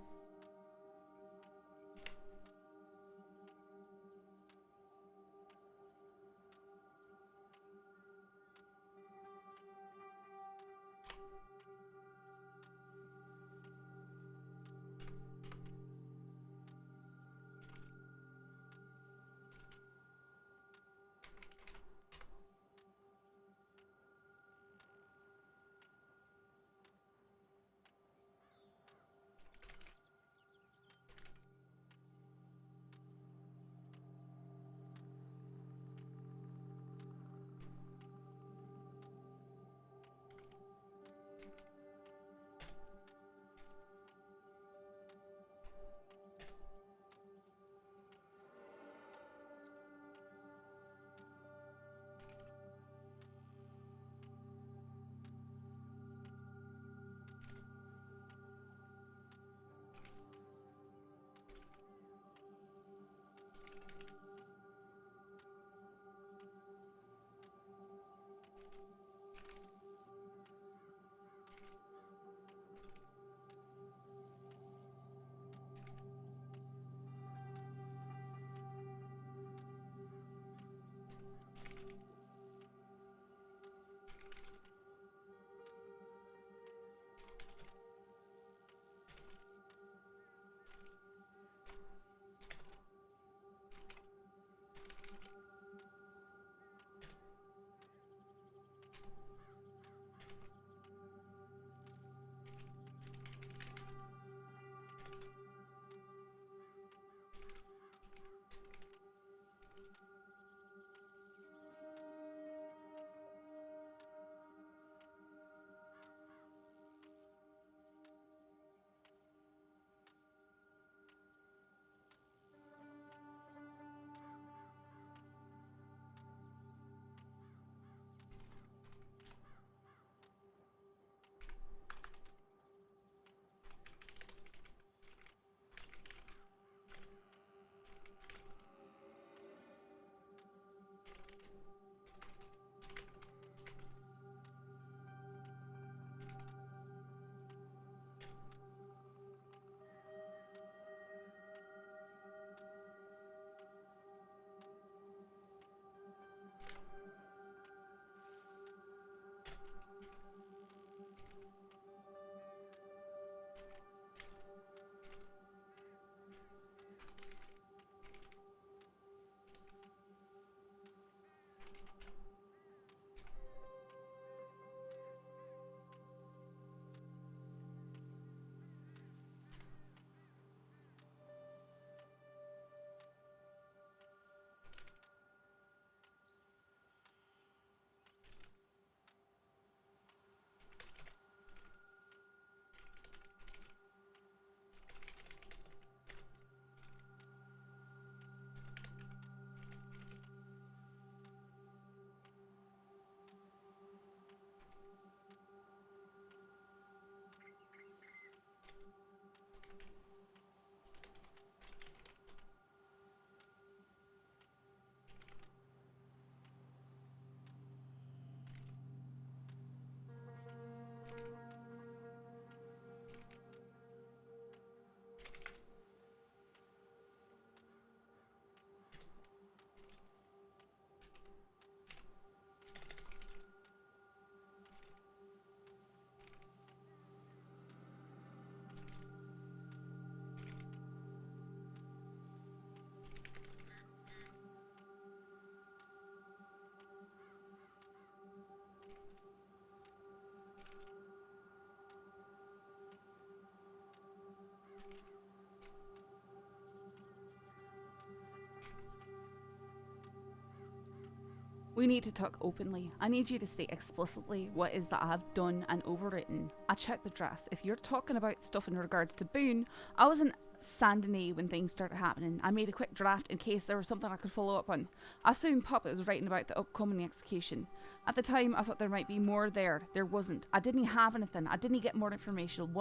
We need to talk openly. I need you to state explicitly what is that I have done and overwritten. I checked the drafts. If you're talking about stuff in regards to Boone, I was in Saint Denis when things started happening. I made a quick draft in case there was something I could follow up on. I assumed Puppet was writing about the upcoming execution. At the time, I thought there might be more there. There wasn't. I didn't have anything. I didn't get more information.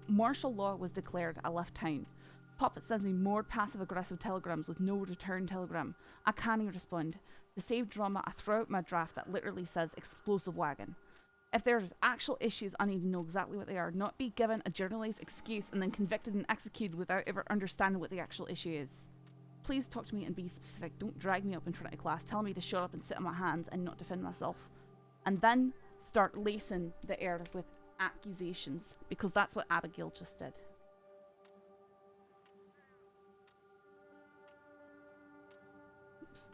Martial law was declared. I left town. Puppet sends me more passive-aggressive telegrams with no return telegram. I can't respond. To save drama, I throw out my draft that literally says explosive wagon. If there's actual issues, I need to know exactly what they are, not be given a journalist's excuse and then convicted and executed without ever understanding what the actual issue is. Please talk to me and be specific. Don't drag me up in front of class, tell me to shut up and sit on my hands and not defend myself. And then start lacing the air with accusations, because that's what Abigail just did. Oops.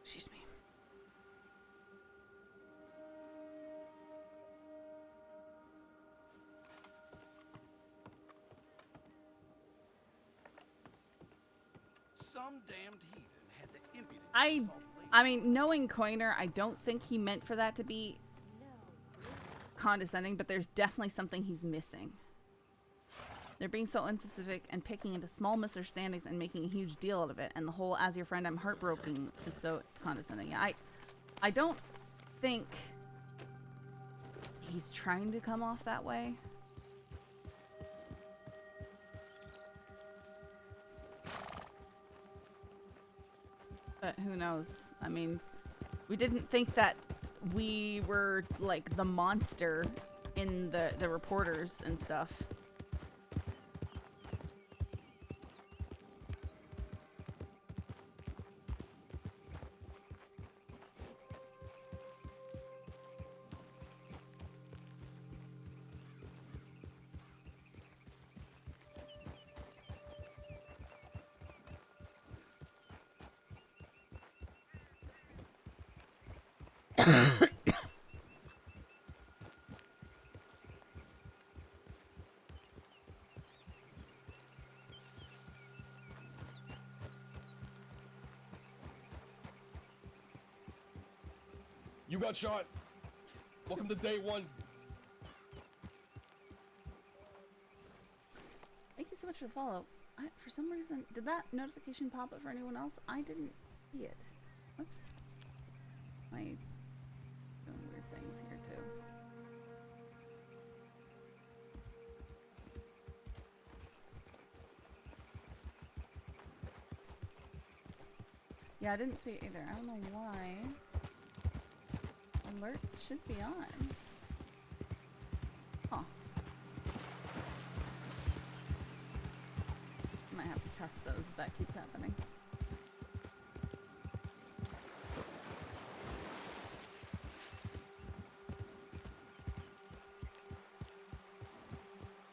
Excuse me. Some damned heathen had the impudence. I mean, knowing Coiner, I don't think he meant for that to be condescending, but there's definitely something he's missing. They're being so unspecific and picking into small misunderstandings and making a huge deal out of it, and the whole "as your friend I'm heartbroken" is so condescending. I don't think he's trying to come off that way. But who knows? I mean, we didn't think that we were like the monster in the reporters and stuff. You got shot. Welcome to day one. Thank you so much for the follow. For some reason, did that notification pop up for anyone else? I didn't see it. Oops. Am I doing weird things here too? Yeah, I didn't see it either. I don't know why. Alerts should be on. Huh. Might have to test those if that keeps happening.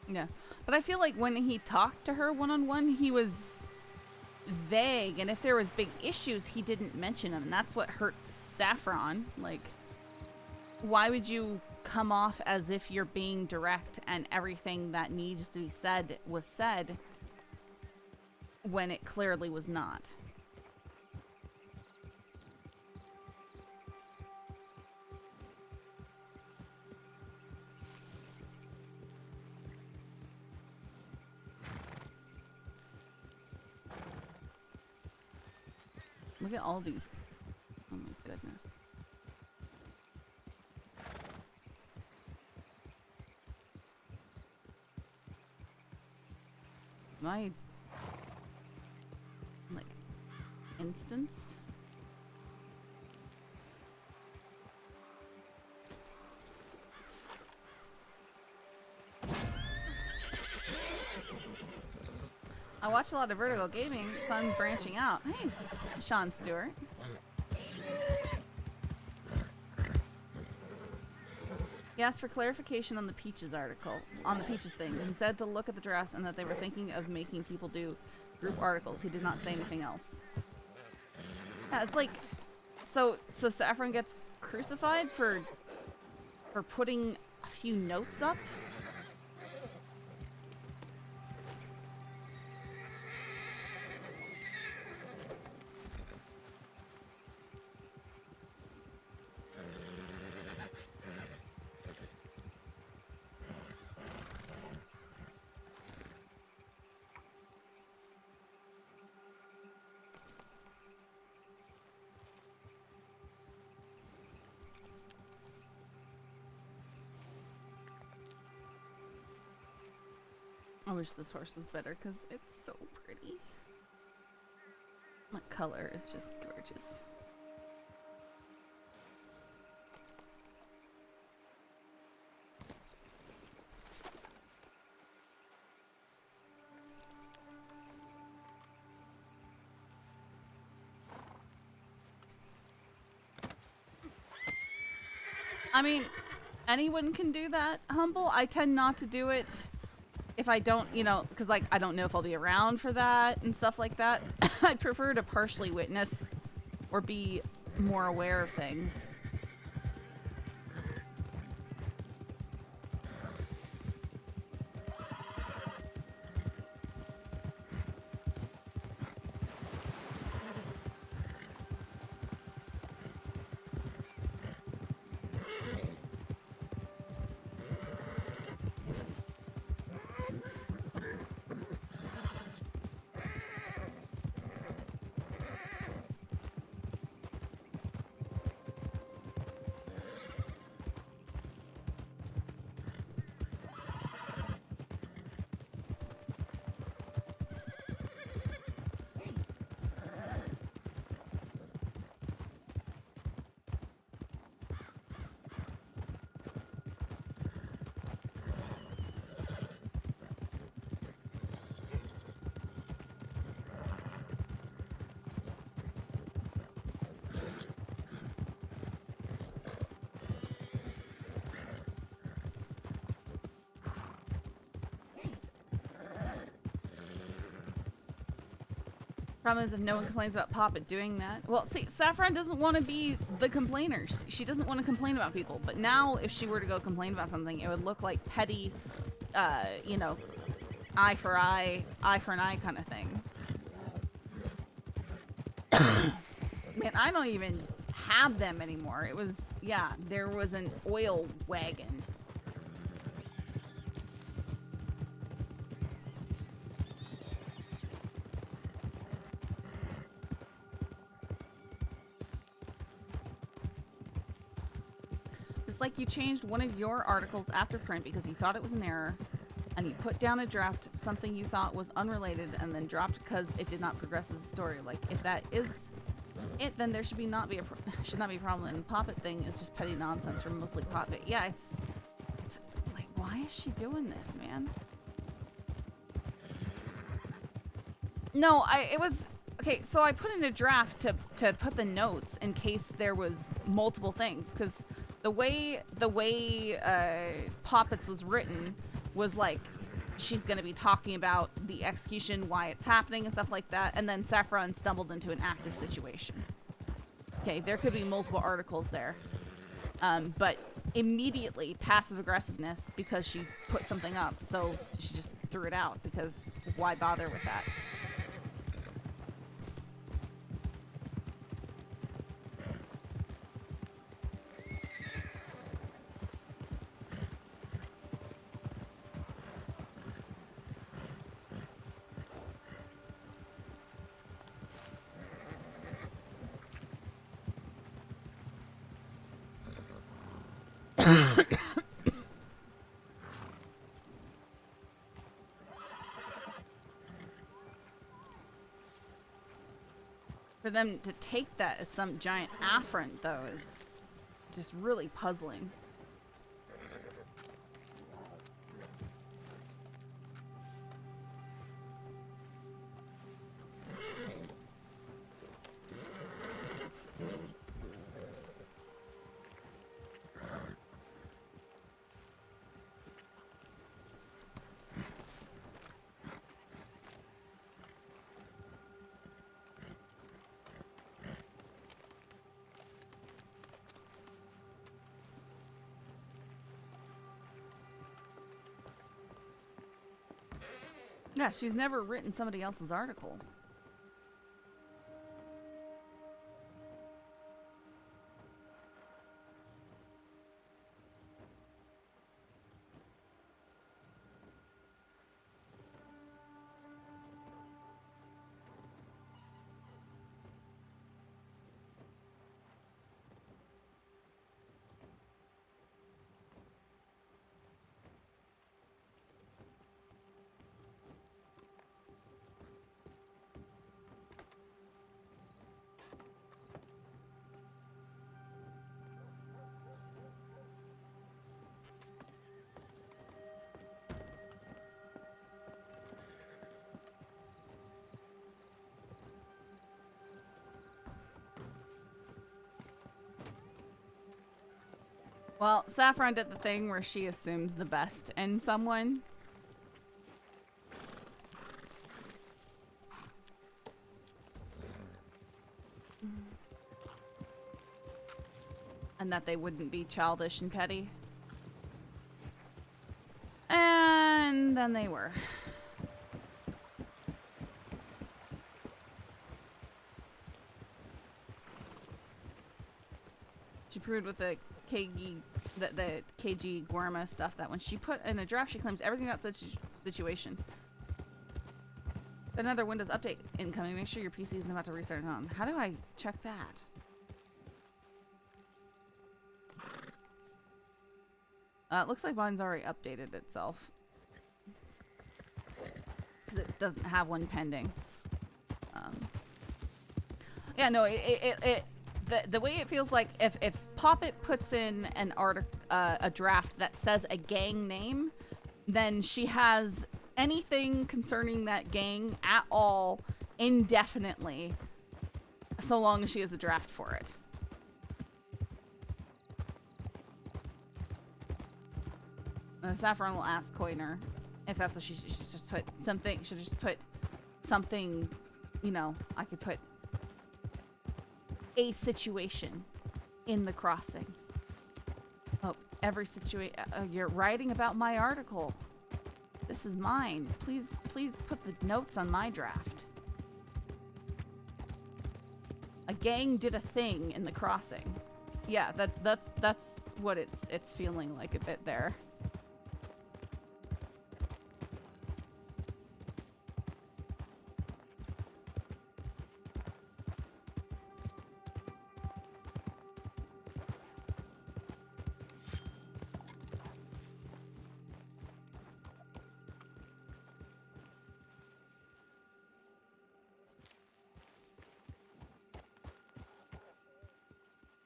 Yeah, but I feel like when he talked to her one-on-one, he was vague, and if there was big issues, he didn't mention them, and that's what hurts Saffron. Like, why would you come off as if you're being direct and everything that needs to be said was said when it clearly was not? Look at all these. Oh my goodness. I like instanced? I watch a lot of Vertigo Gaming, so I'm branching out. Nice, Sean Stewart. He asked for clarification on the Peaches article, on the Peaches thing. He said to look at the drafts and that they were thinking of making people do group articles. He did not say anything else. Yeah, it's like, so Saffron gets crucified for putting a few notes up. I wish this horse was better because it's so pretty. The color is just gorgeous. I mean, anyone can do that, Humble. I tend not to do it if I don't, you know, because like I don't know if I'll be around for that and stuff like that. I'd prefer to partially witness or be more aware of things. Problem is if no one complains about Poppet doing that. Well, see, Saffron doesn't want to be the complainer. She doesn't want to complain about people. But now, if she were to go complain about something, it would look like petty, you know, eye for an eye kind of thing. Man, I don't even have them anymore. It was, yeah, there was an oil wagon. Like you changed one of your articles after print because you thought it was an error, and you put down a draft something you thought was unrelated and then dropped because it did not progress as a story. Like if that is it, then there should not be a problem. And Poppet thing is just petty nonsense from mostly Poppet. Yeah, it's like, why is she doing this, man? No, it was okay. So I put in a draft to put the notes in case there was multiple things, because the way Poppets was written was like she's going to be talking about the execution, why it's happening and stuff like that, and then Saffron stumbled into an active situation. Okay, there could be multiple articles there, but immediately passive aggressiveness because she put something up, so she just threw it out because why bother with that? For them to take that as some giant affront, though, is just really puzzling. Yeah, she's never written somebody else's article. Well, Saffron did the thing where she assumes the best in someone. And that they wouldn't be childish and petty. And then they were. She proved with the the KG Guarma stuff that when she put in a draft, she claims everything about such situation. Another Windows update incoming. Make sure your PC isn't about to restart its own. How do I check that? It looks like mine's already updated itself. Because it doesn't have one pending. Yeah, no, the way it feels like if Poppet puts in an a draft that says a gang name, then she has anything concerning that gang at all indefinitely, so long as she has a draft for it. Saffron will ask Coiner if that's what she should just put something. Should just put something, you know. I could put a situation in the crossing. Oh, every situation. You're writing about my article. This is mine. Please put the notes on my draft. A gang did a thing in the crossing. Yeah, that's what it's feeling like a bit there.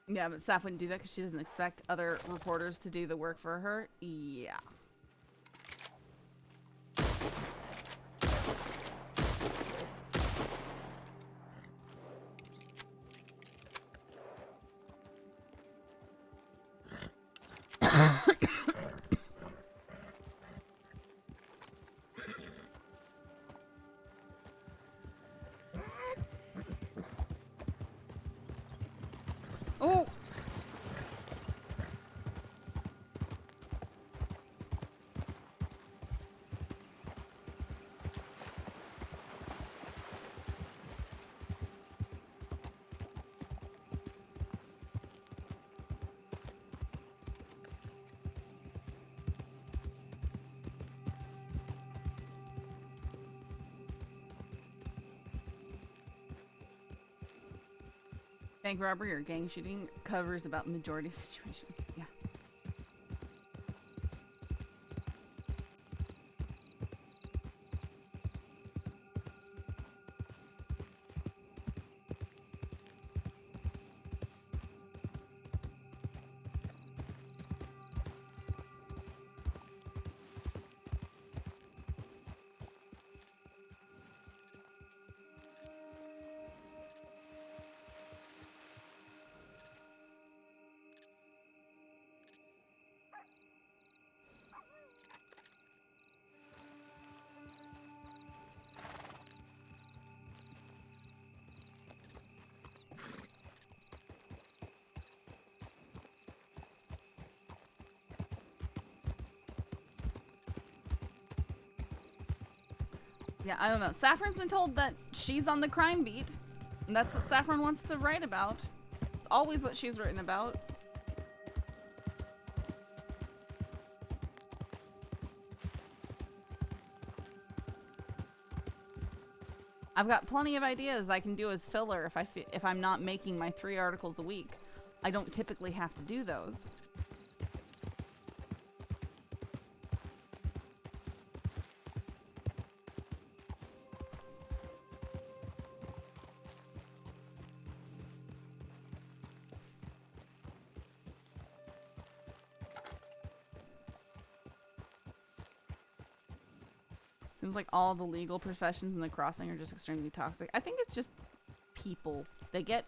Yeah, but Saf wouldn't do that because she doesn't expect other reporters to do the work for her. Yeah. Oh! Bank robbery or gang shooting covers about the majority of situations. Yeah. Yeah, I don't know. Saffron's been told that she's on the crime beat. And that's what Saffron wants to write about. It's always what she's written about. I've got plenty of ideas I can do as filler if I'm not making my 3 articles a week. I don't typically have to do those. Seems like all the legal professions in the crossing are just extremely toxic. I think it's just people. They get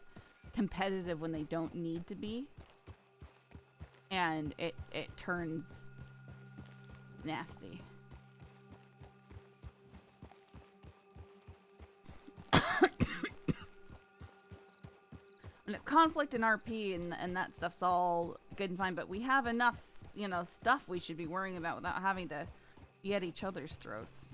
competitive when they don't need to be. And it turns nasty. And it's conflict in RP and that stuff's all good and fine, but we have enough, you know, stuff we should be worrying about without having to be at each other's throats.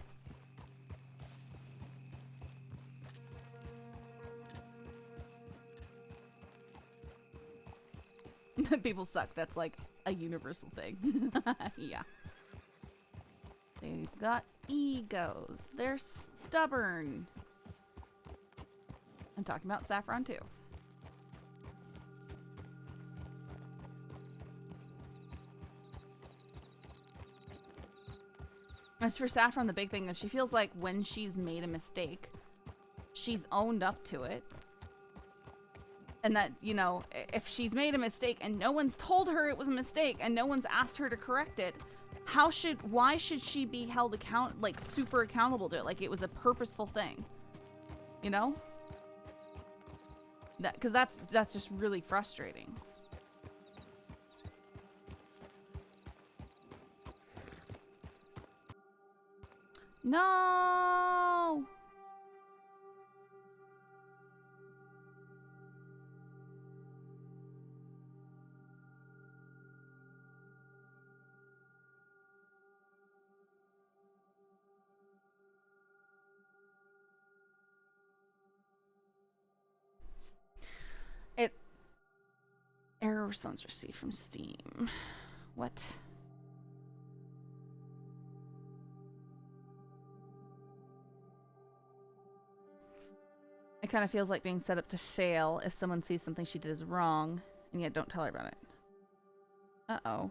People suck. That's like a universal thing. Yeah. They've got egos. They're stubborn. I'm talking about Saffron too. As for Saffron, the big thing is she feels like when she's made a mistake, she's owned up to it. And that, you know, if she's made a mistake and no one's told her it was a mistake and no one's asked her to correct it, why should she be held super accountable to it? Like it was a purposeful thing, you know? Because that's just really frustrating. No! Error response received from Steam. What? It kind of feels like being set up to fail if someone sees something she did is wrong and yet don't tell her about it. Uh-oh.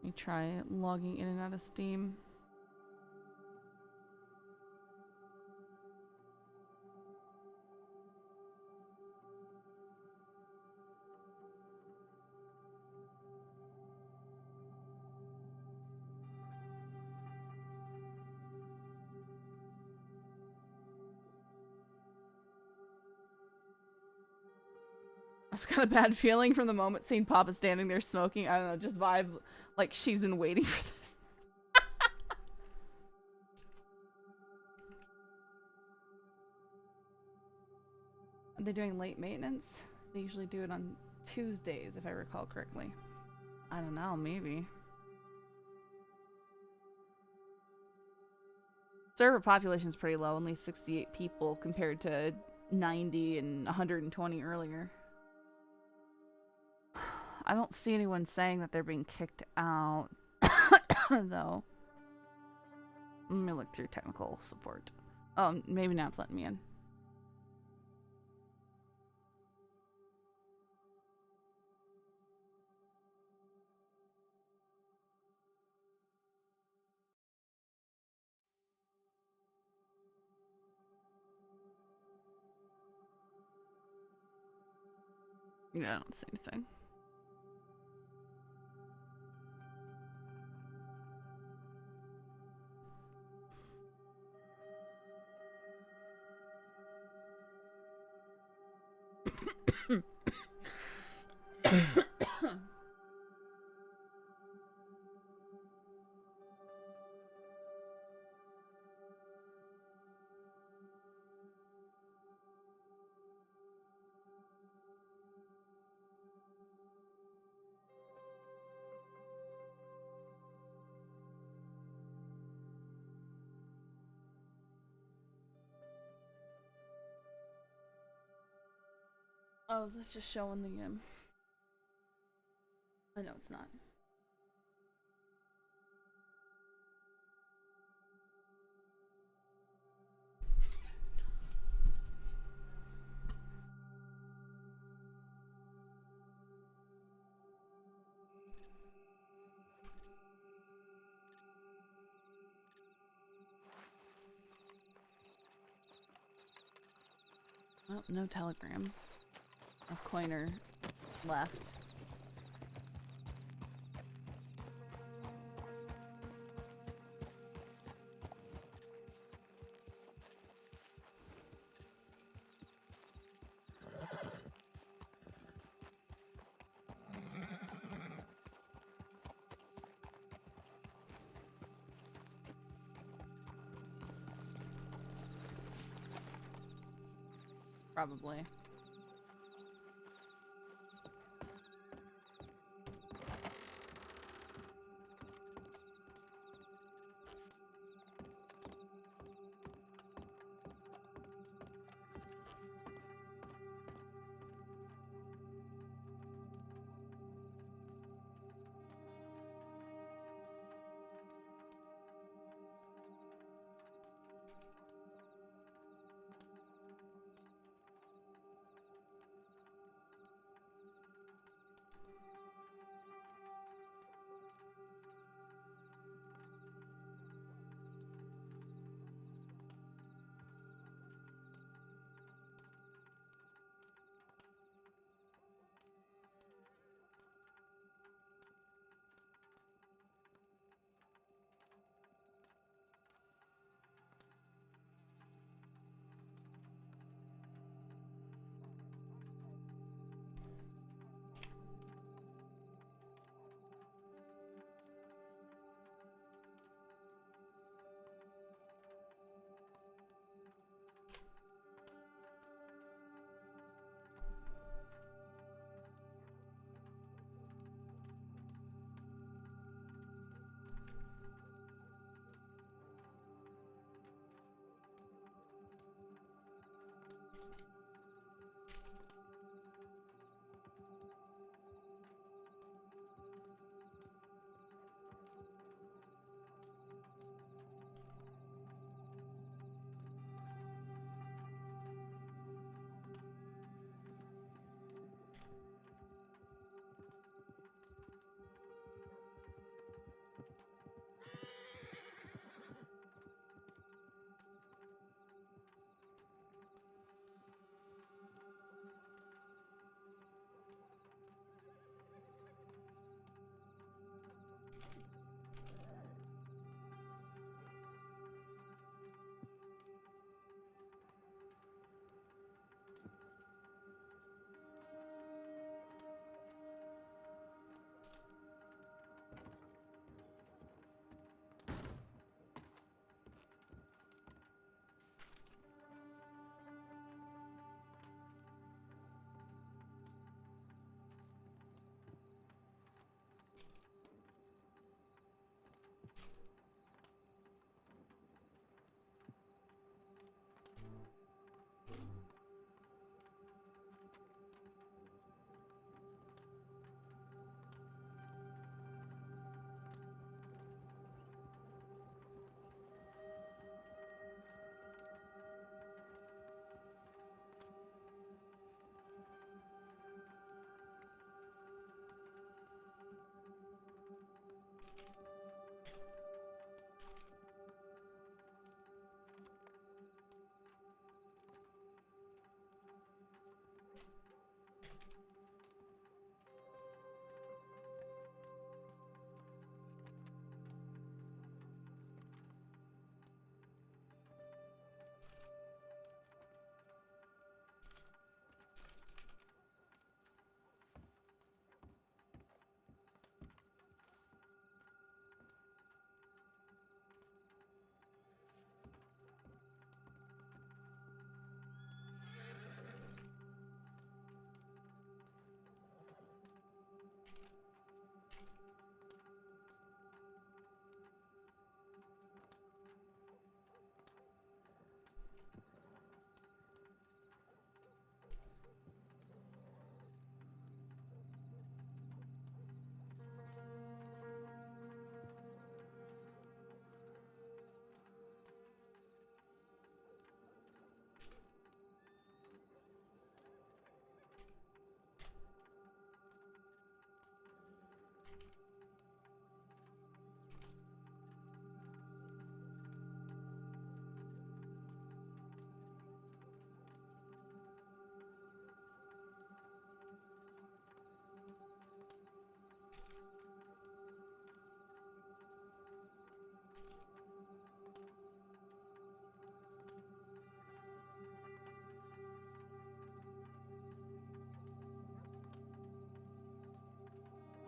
Let me try logging in and out of Steam. I just got a bad feeling from the moment seeing Papa standing there smoking. I don't know, just vibe like she's been waiting for this. Are they doing late maintenance? They usually do it on Tuesdays, if I recall correctly. I don't know, maybe. Server population is pretty low, only 68 people compared to 90 and 120 earlier. I don't see anyone saying that they're being kicked out, though. Let me look through technical support. Oh, maybe now it's letting me in. Yeah, I don't see anything. Oh, is this just showing the I know it's not. Well, no telegrams. A coiner left. Probably.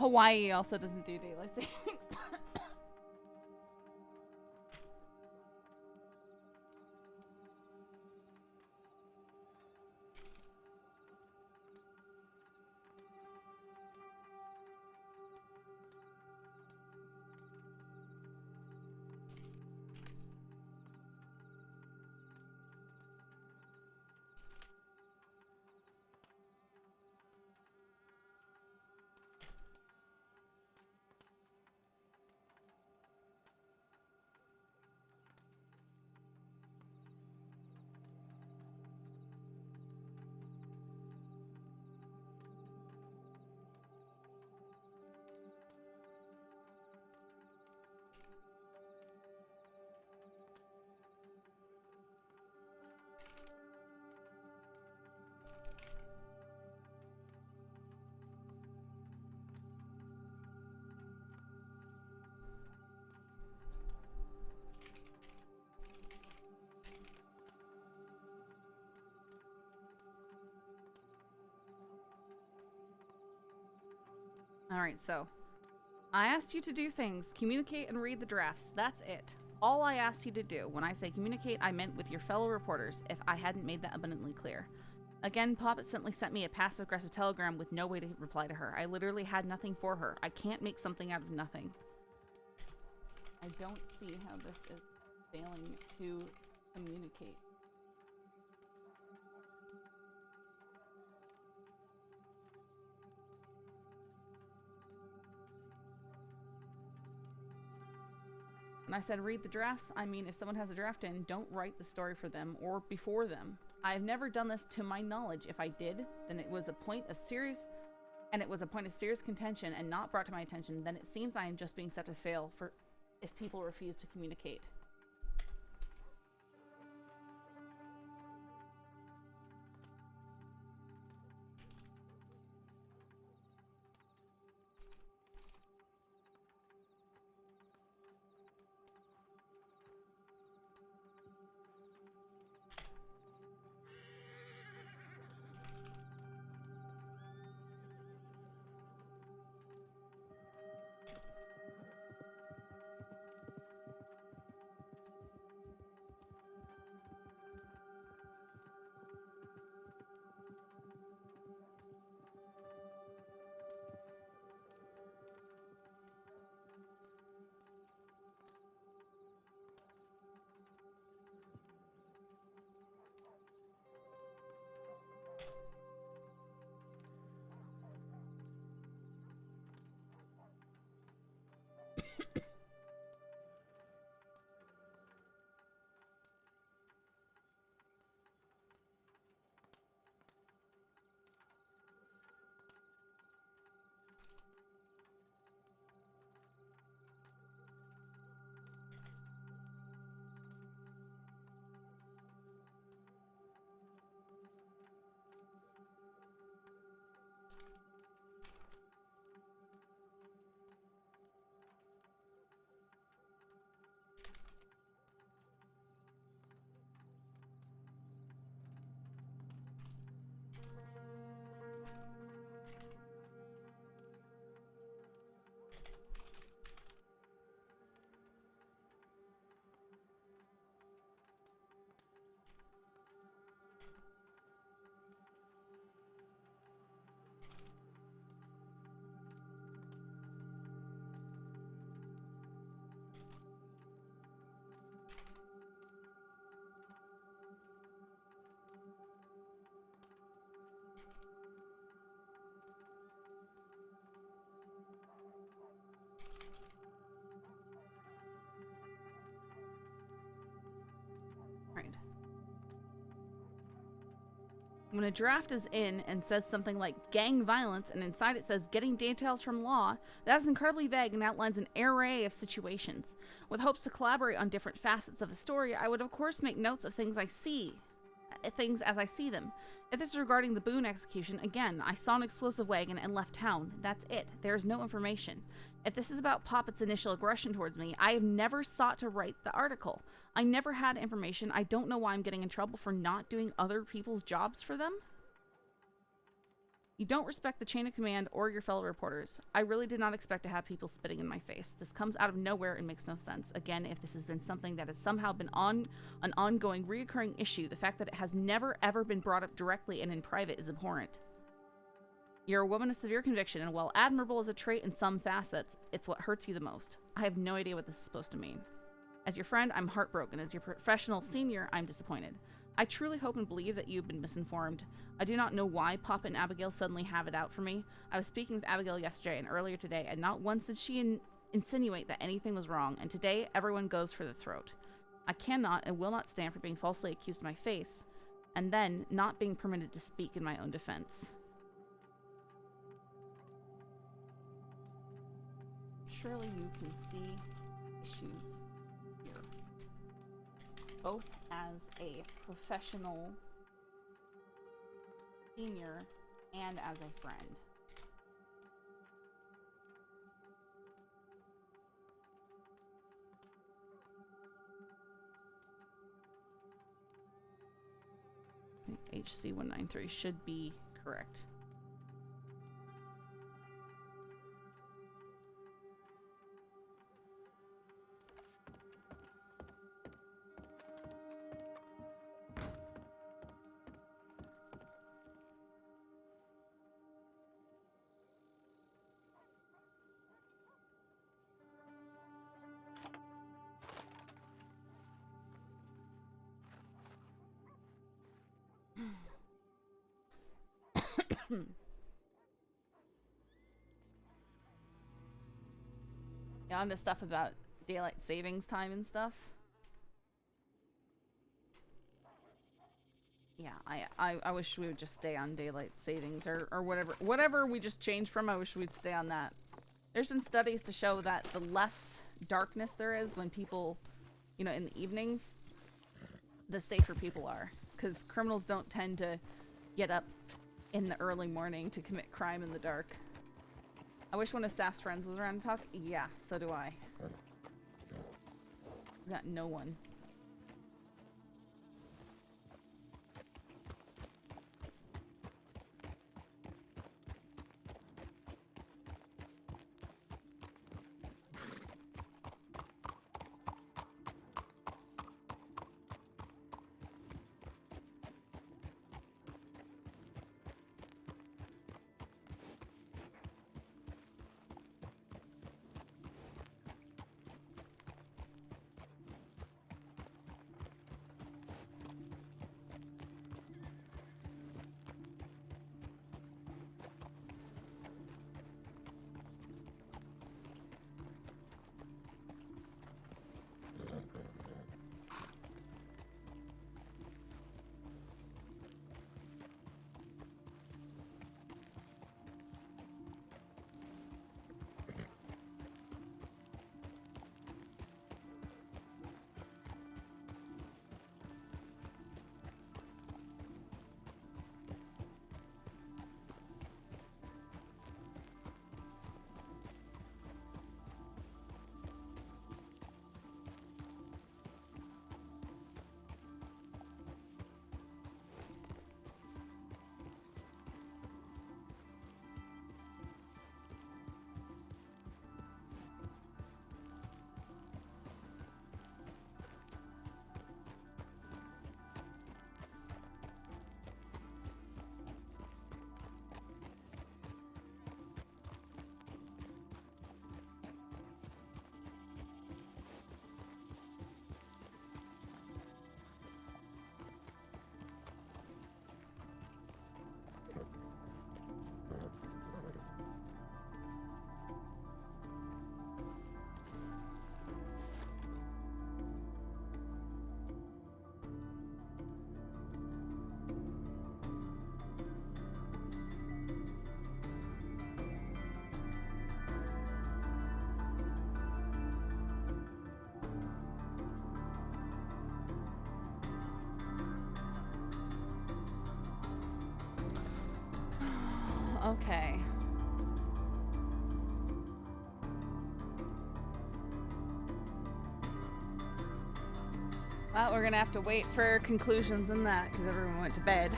Hawaii also doesn't do daylight savings. Alright, so I asked you to do things. Communicate and read the drafts. That's it. All I asked you to do. When I say communicate, I meant with your fellow reporters, if I hadn't made that abundantly clear. Again, Poppet simply sent me a passive-aggressive telegram with no way to reply to her. I literally had nothing for her. I can't make something out of nothing. I don't see how this is failing to communicate. When I said read the drafts, I mean if someone has a draft in, don't write the story for them or before them. I've never done this to my knowledge. If I did, then it was a point of serious contention and not brought to my attention, then it seems I am just being set to fail for if people refuse to communicate. When a draft is in and says something like gang violence and inside it says getting details from law, that is incredibly vague and outlines an array of situations. With hopes to collaborate on different facets of a story, I would of course make notes of things as I see them. If this is regarding the Boone execution, again, I saw an explosive wagon and left town. That's it. There is no information. If this is about Poppet's initial aggression towards me, I have never sought to write the article. I never had information. I don't know why I'm getting in trouble for not doing other people's jobs for them. You don't respect the chain of command or your fellow reporters. I really did not expect to have people spitting in my face. This comes out of nowhere and makes no sense. Again, if this has been something that has somehow been an ongoing, reoccurring issue, the fact that it has never, ever been brought up directly and in private is abhorrent. You're a woman of severe conviction, and while admirable as a trait in some facets, it's what hurts you the most. I have no idea what this is supposed to mean. As your friend, I'm heartbroken. As your professional senior, I'm disappointed. I truly hope and believe that you've been misinformed. I do not know why Papa and Abigail suddenly have it out for me. I was speaking with Abigail yesterday and earlier today, and not once did she insinuate that anything was wrong, and today everyone goes for the throat. I cannot and will not stand for being falsely accused to my face, and then not being permitted to speak in my own defense. Surely you can see issues here, both as a professional senior and as a friend. HC 193 should be correct. Yeah, on to stuff about daylight savings time and stuff. Yeah, I wish we would just stay on daylight savings or whatever we just changed from. I wish we'd stay on that. There's been studies to show that the less darkness there is when people, you know, in the evenings, the safer people are, because criminals don't tend to get up in the early morning to commit crime in the dark. I wish one of Saff's friends was around to talk. Yeah, so do I. We got no one. Okay. Well, we're gonna have to wait for conclusions in that because everyone went to bed.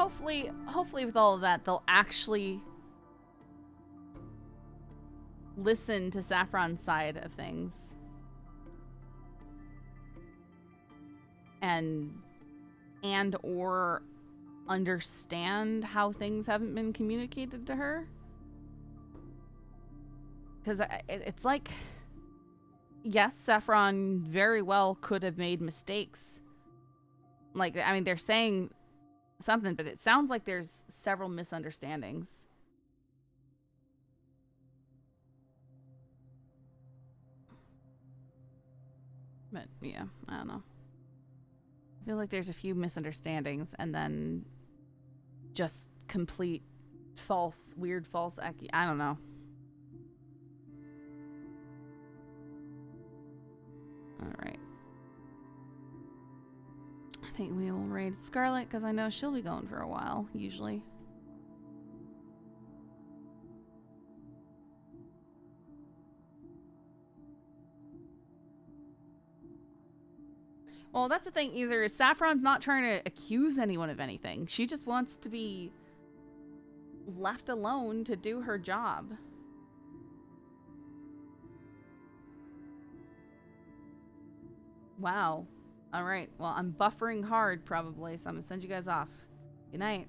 hopefully with all of that, they'll actually listen to Saffron's side of things. And or understand how things haven't been communicated to her. Because it's like, yes, Saffron very well could have made mistakes. Like, I mean, they're saying something, but it sounds like there's several misunderstandings. But, yeah, I don't know. I feel like there's a few misunderstandings and then just complete weird false I don't know. Alright. I think we will raid Scarlet because I know she'll be going for a while, usually. Well, that's the thing, either Saffron's not trying to accuse anyone of anything. She just wants to be left alone to do her job. Wow. All right. Well, I'm buffering hard probably, so I'm going to send you guys off. Good night.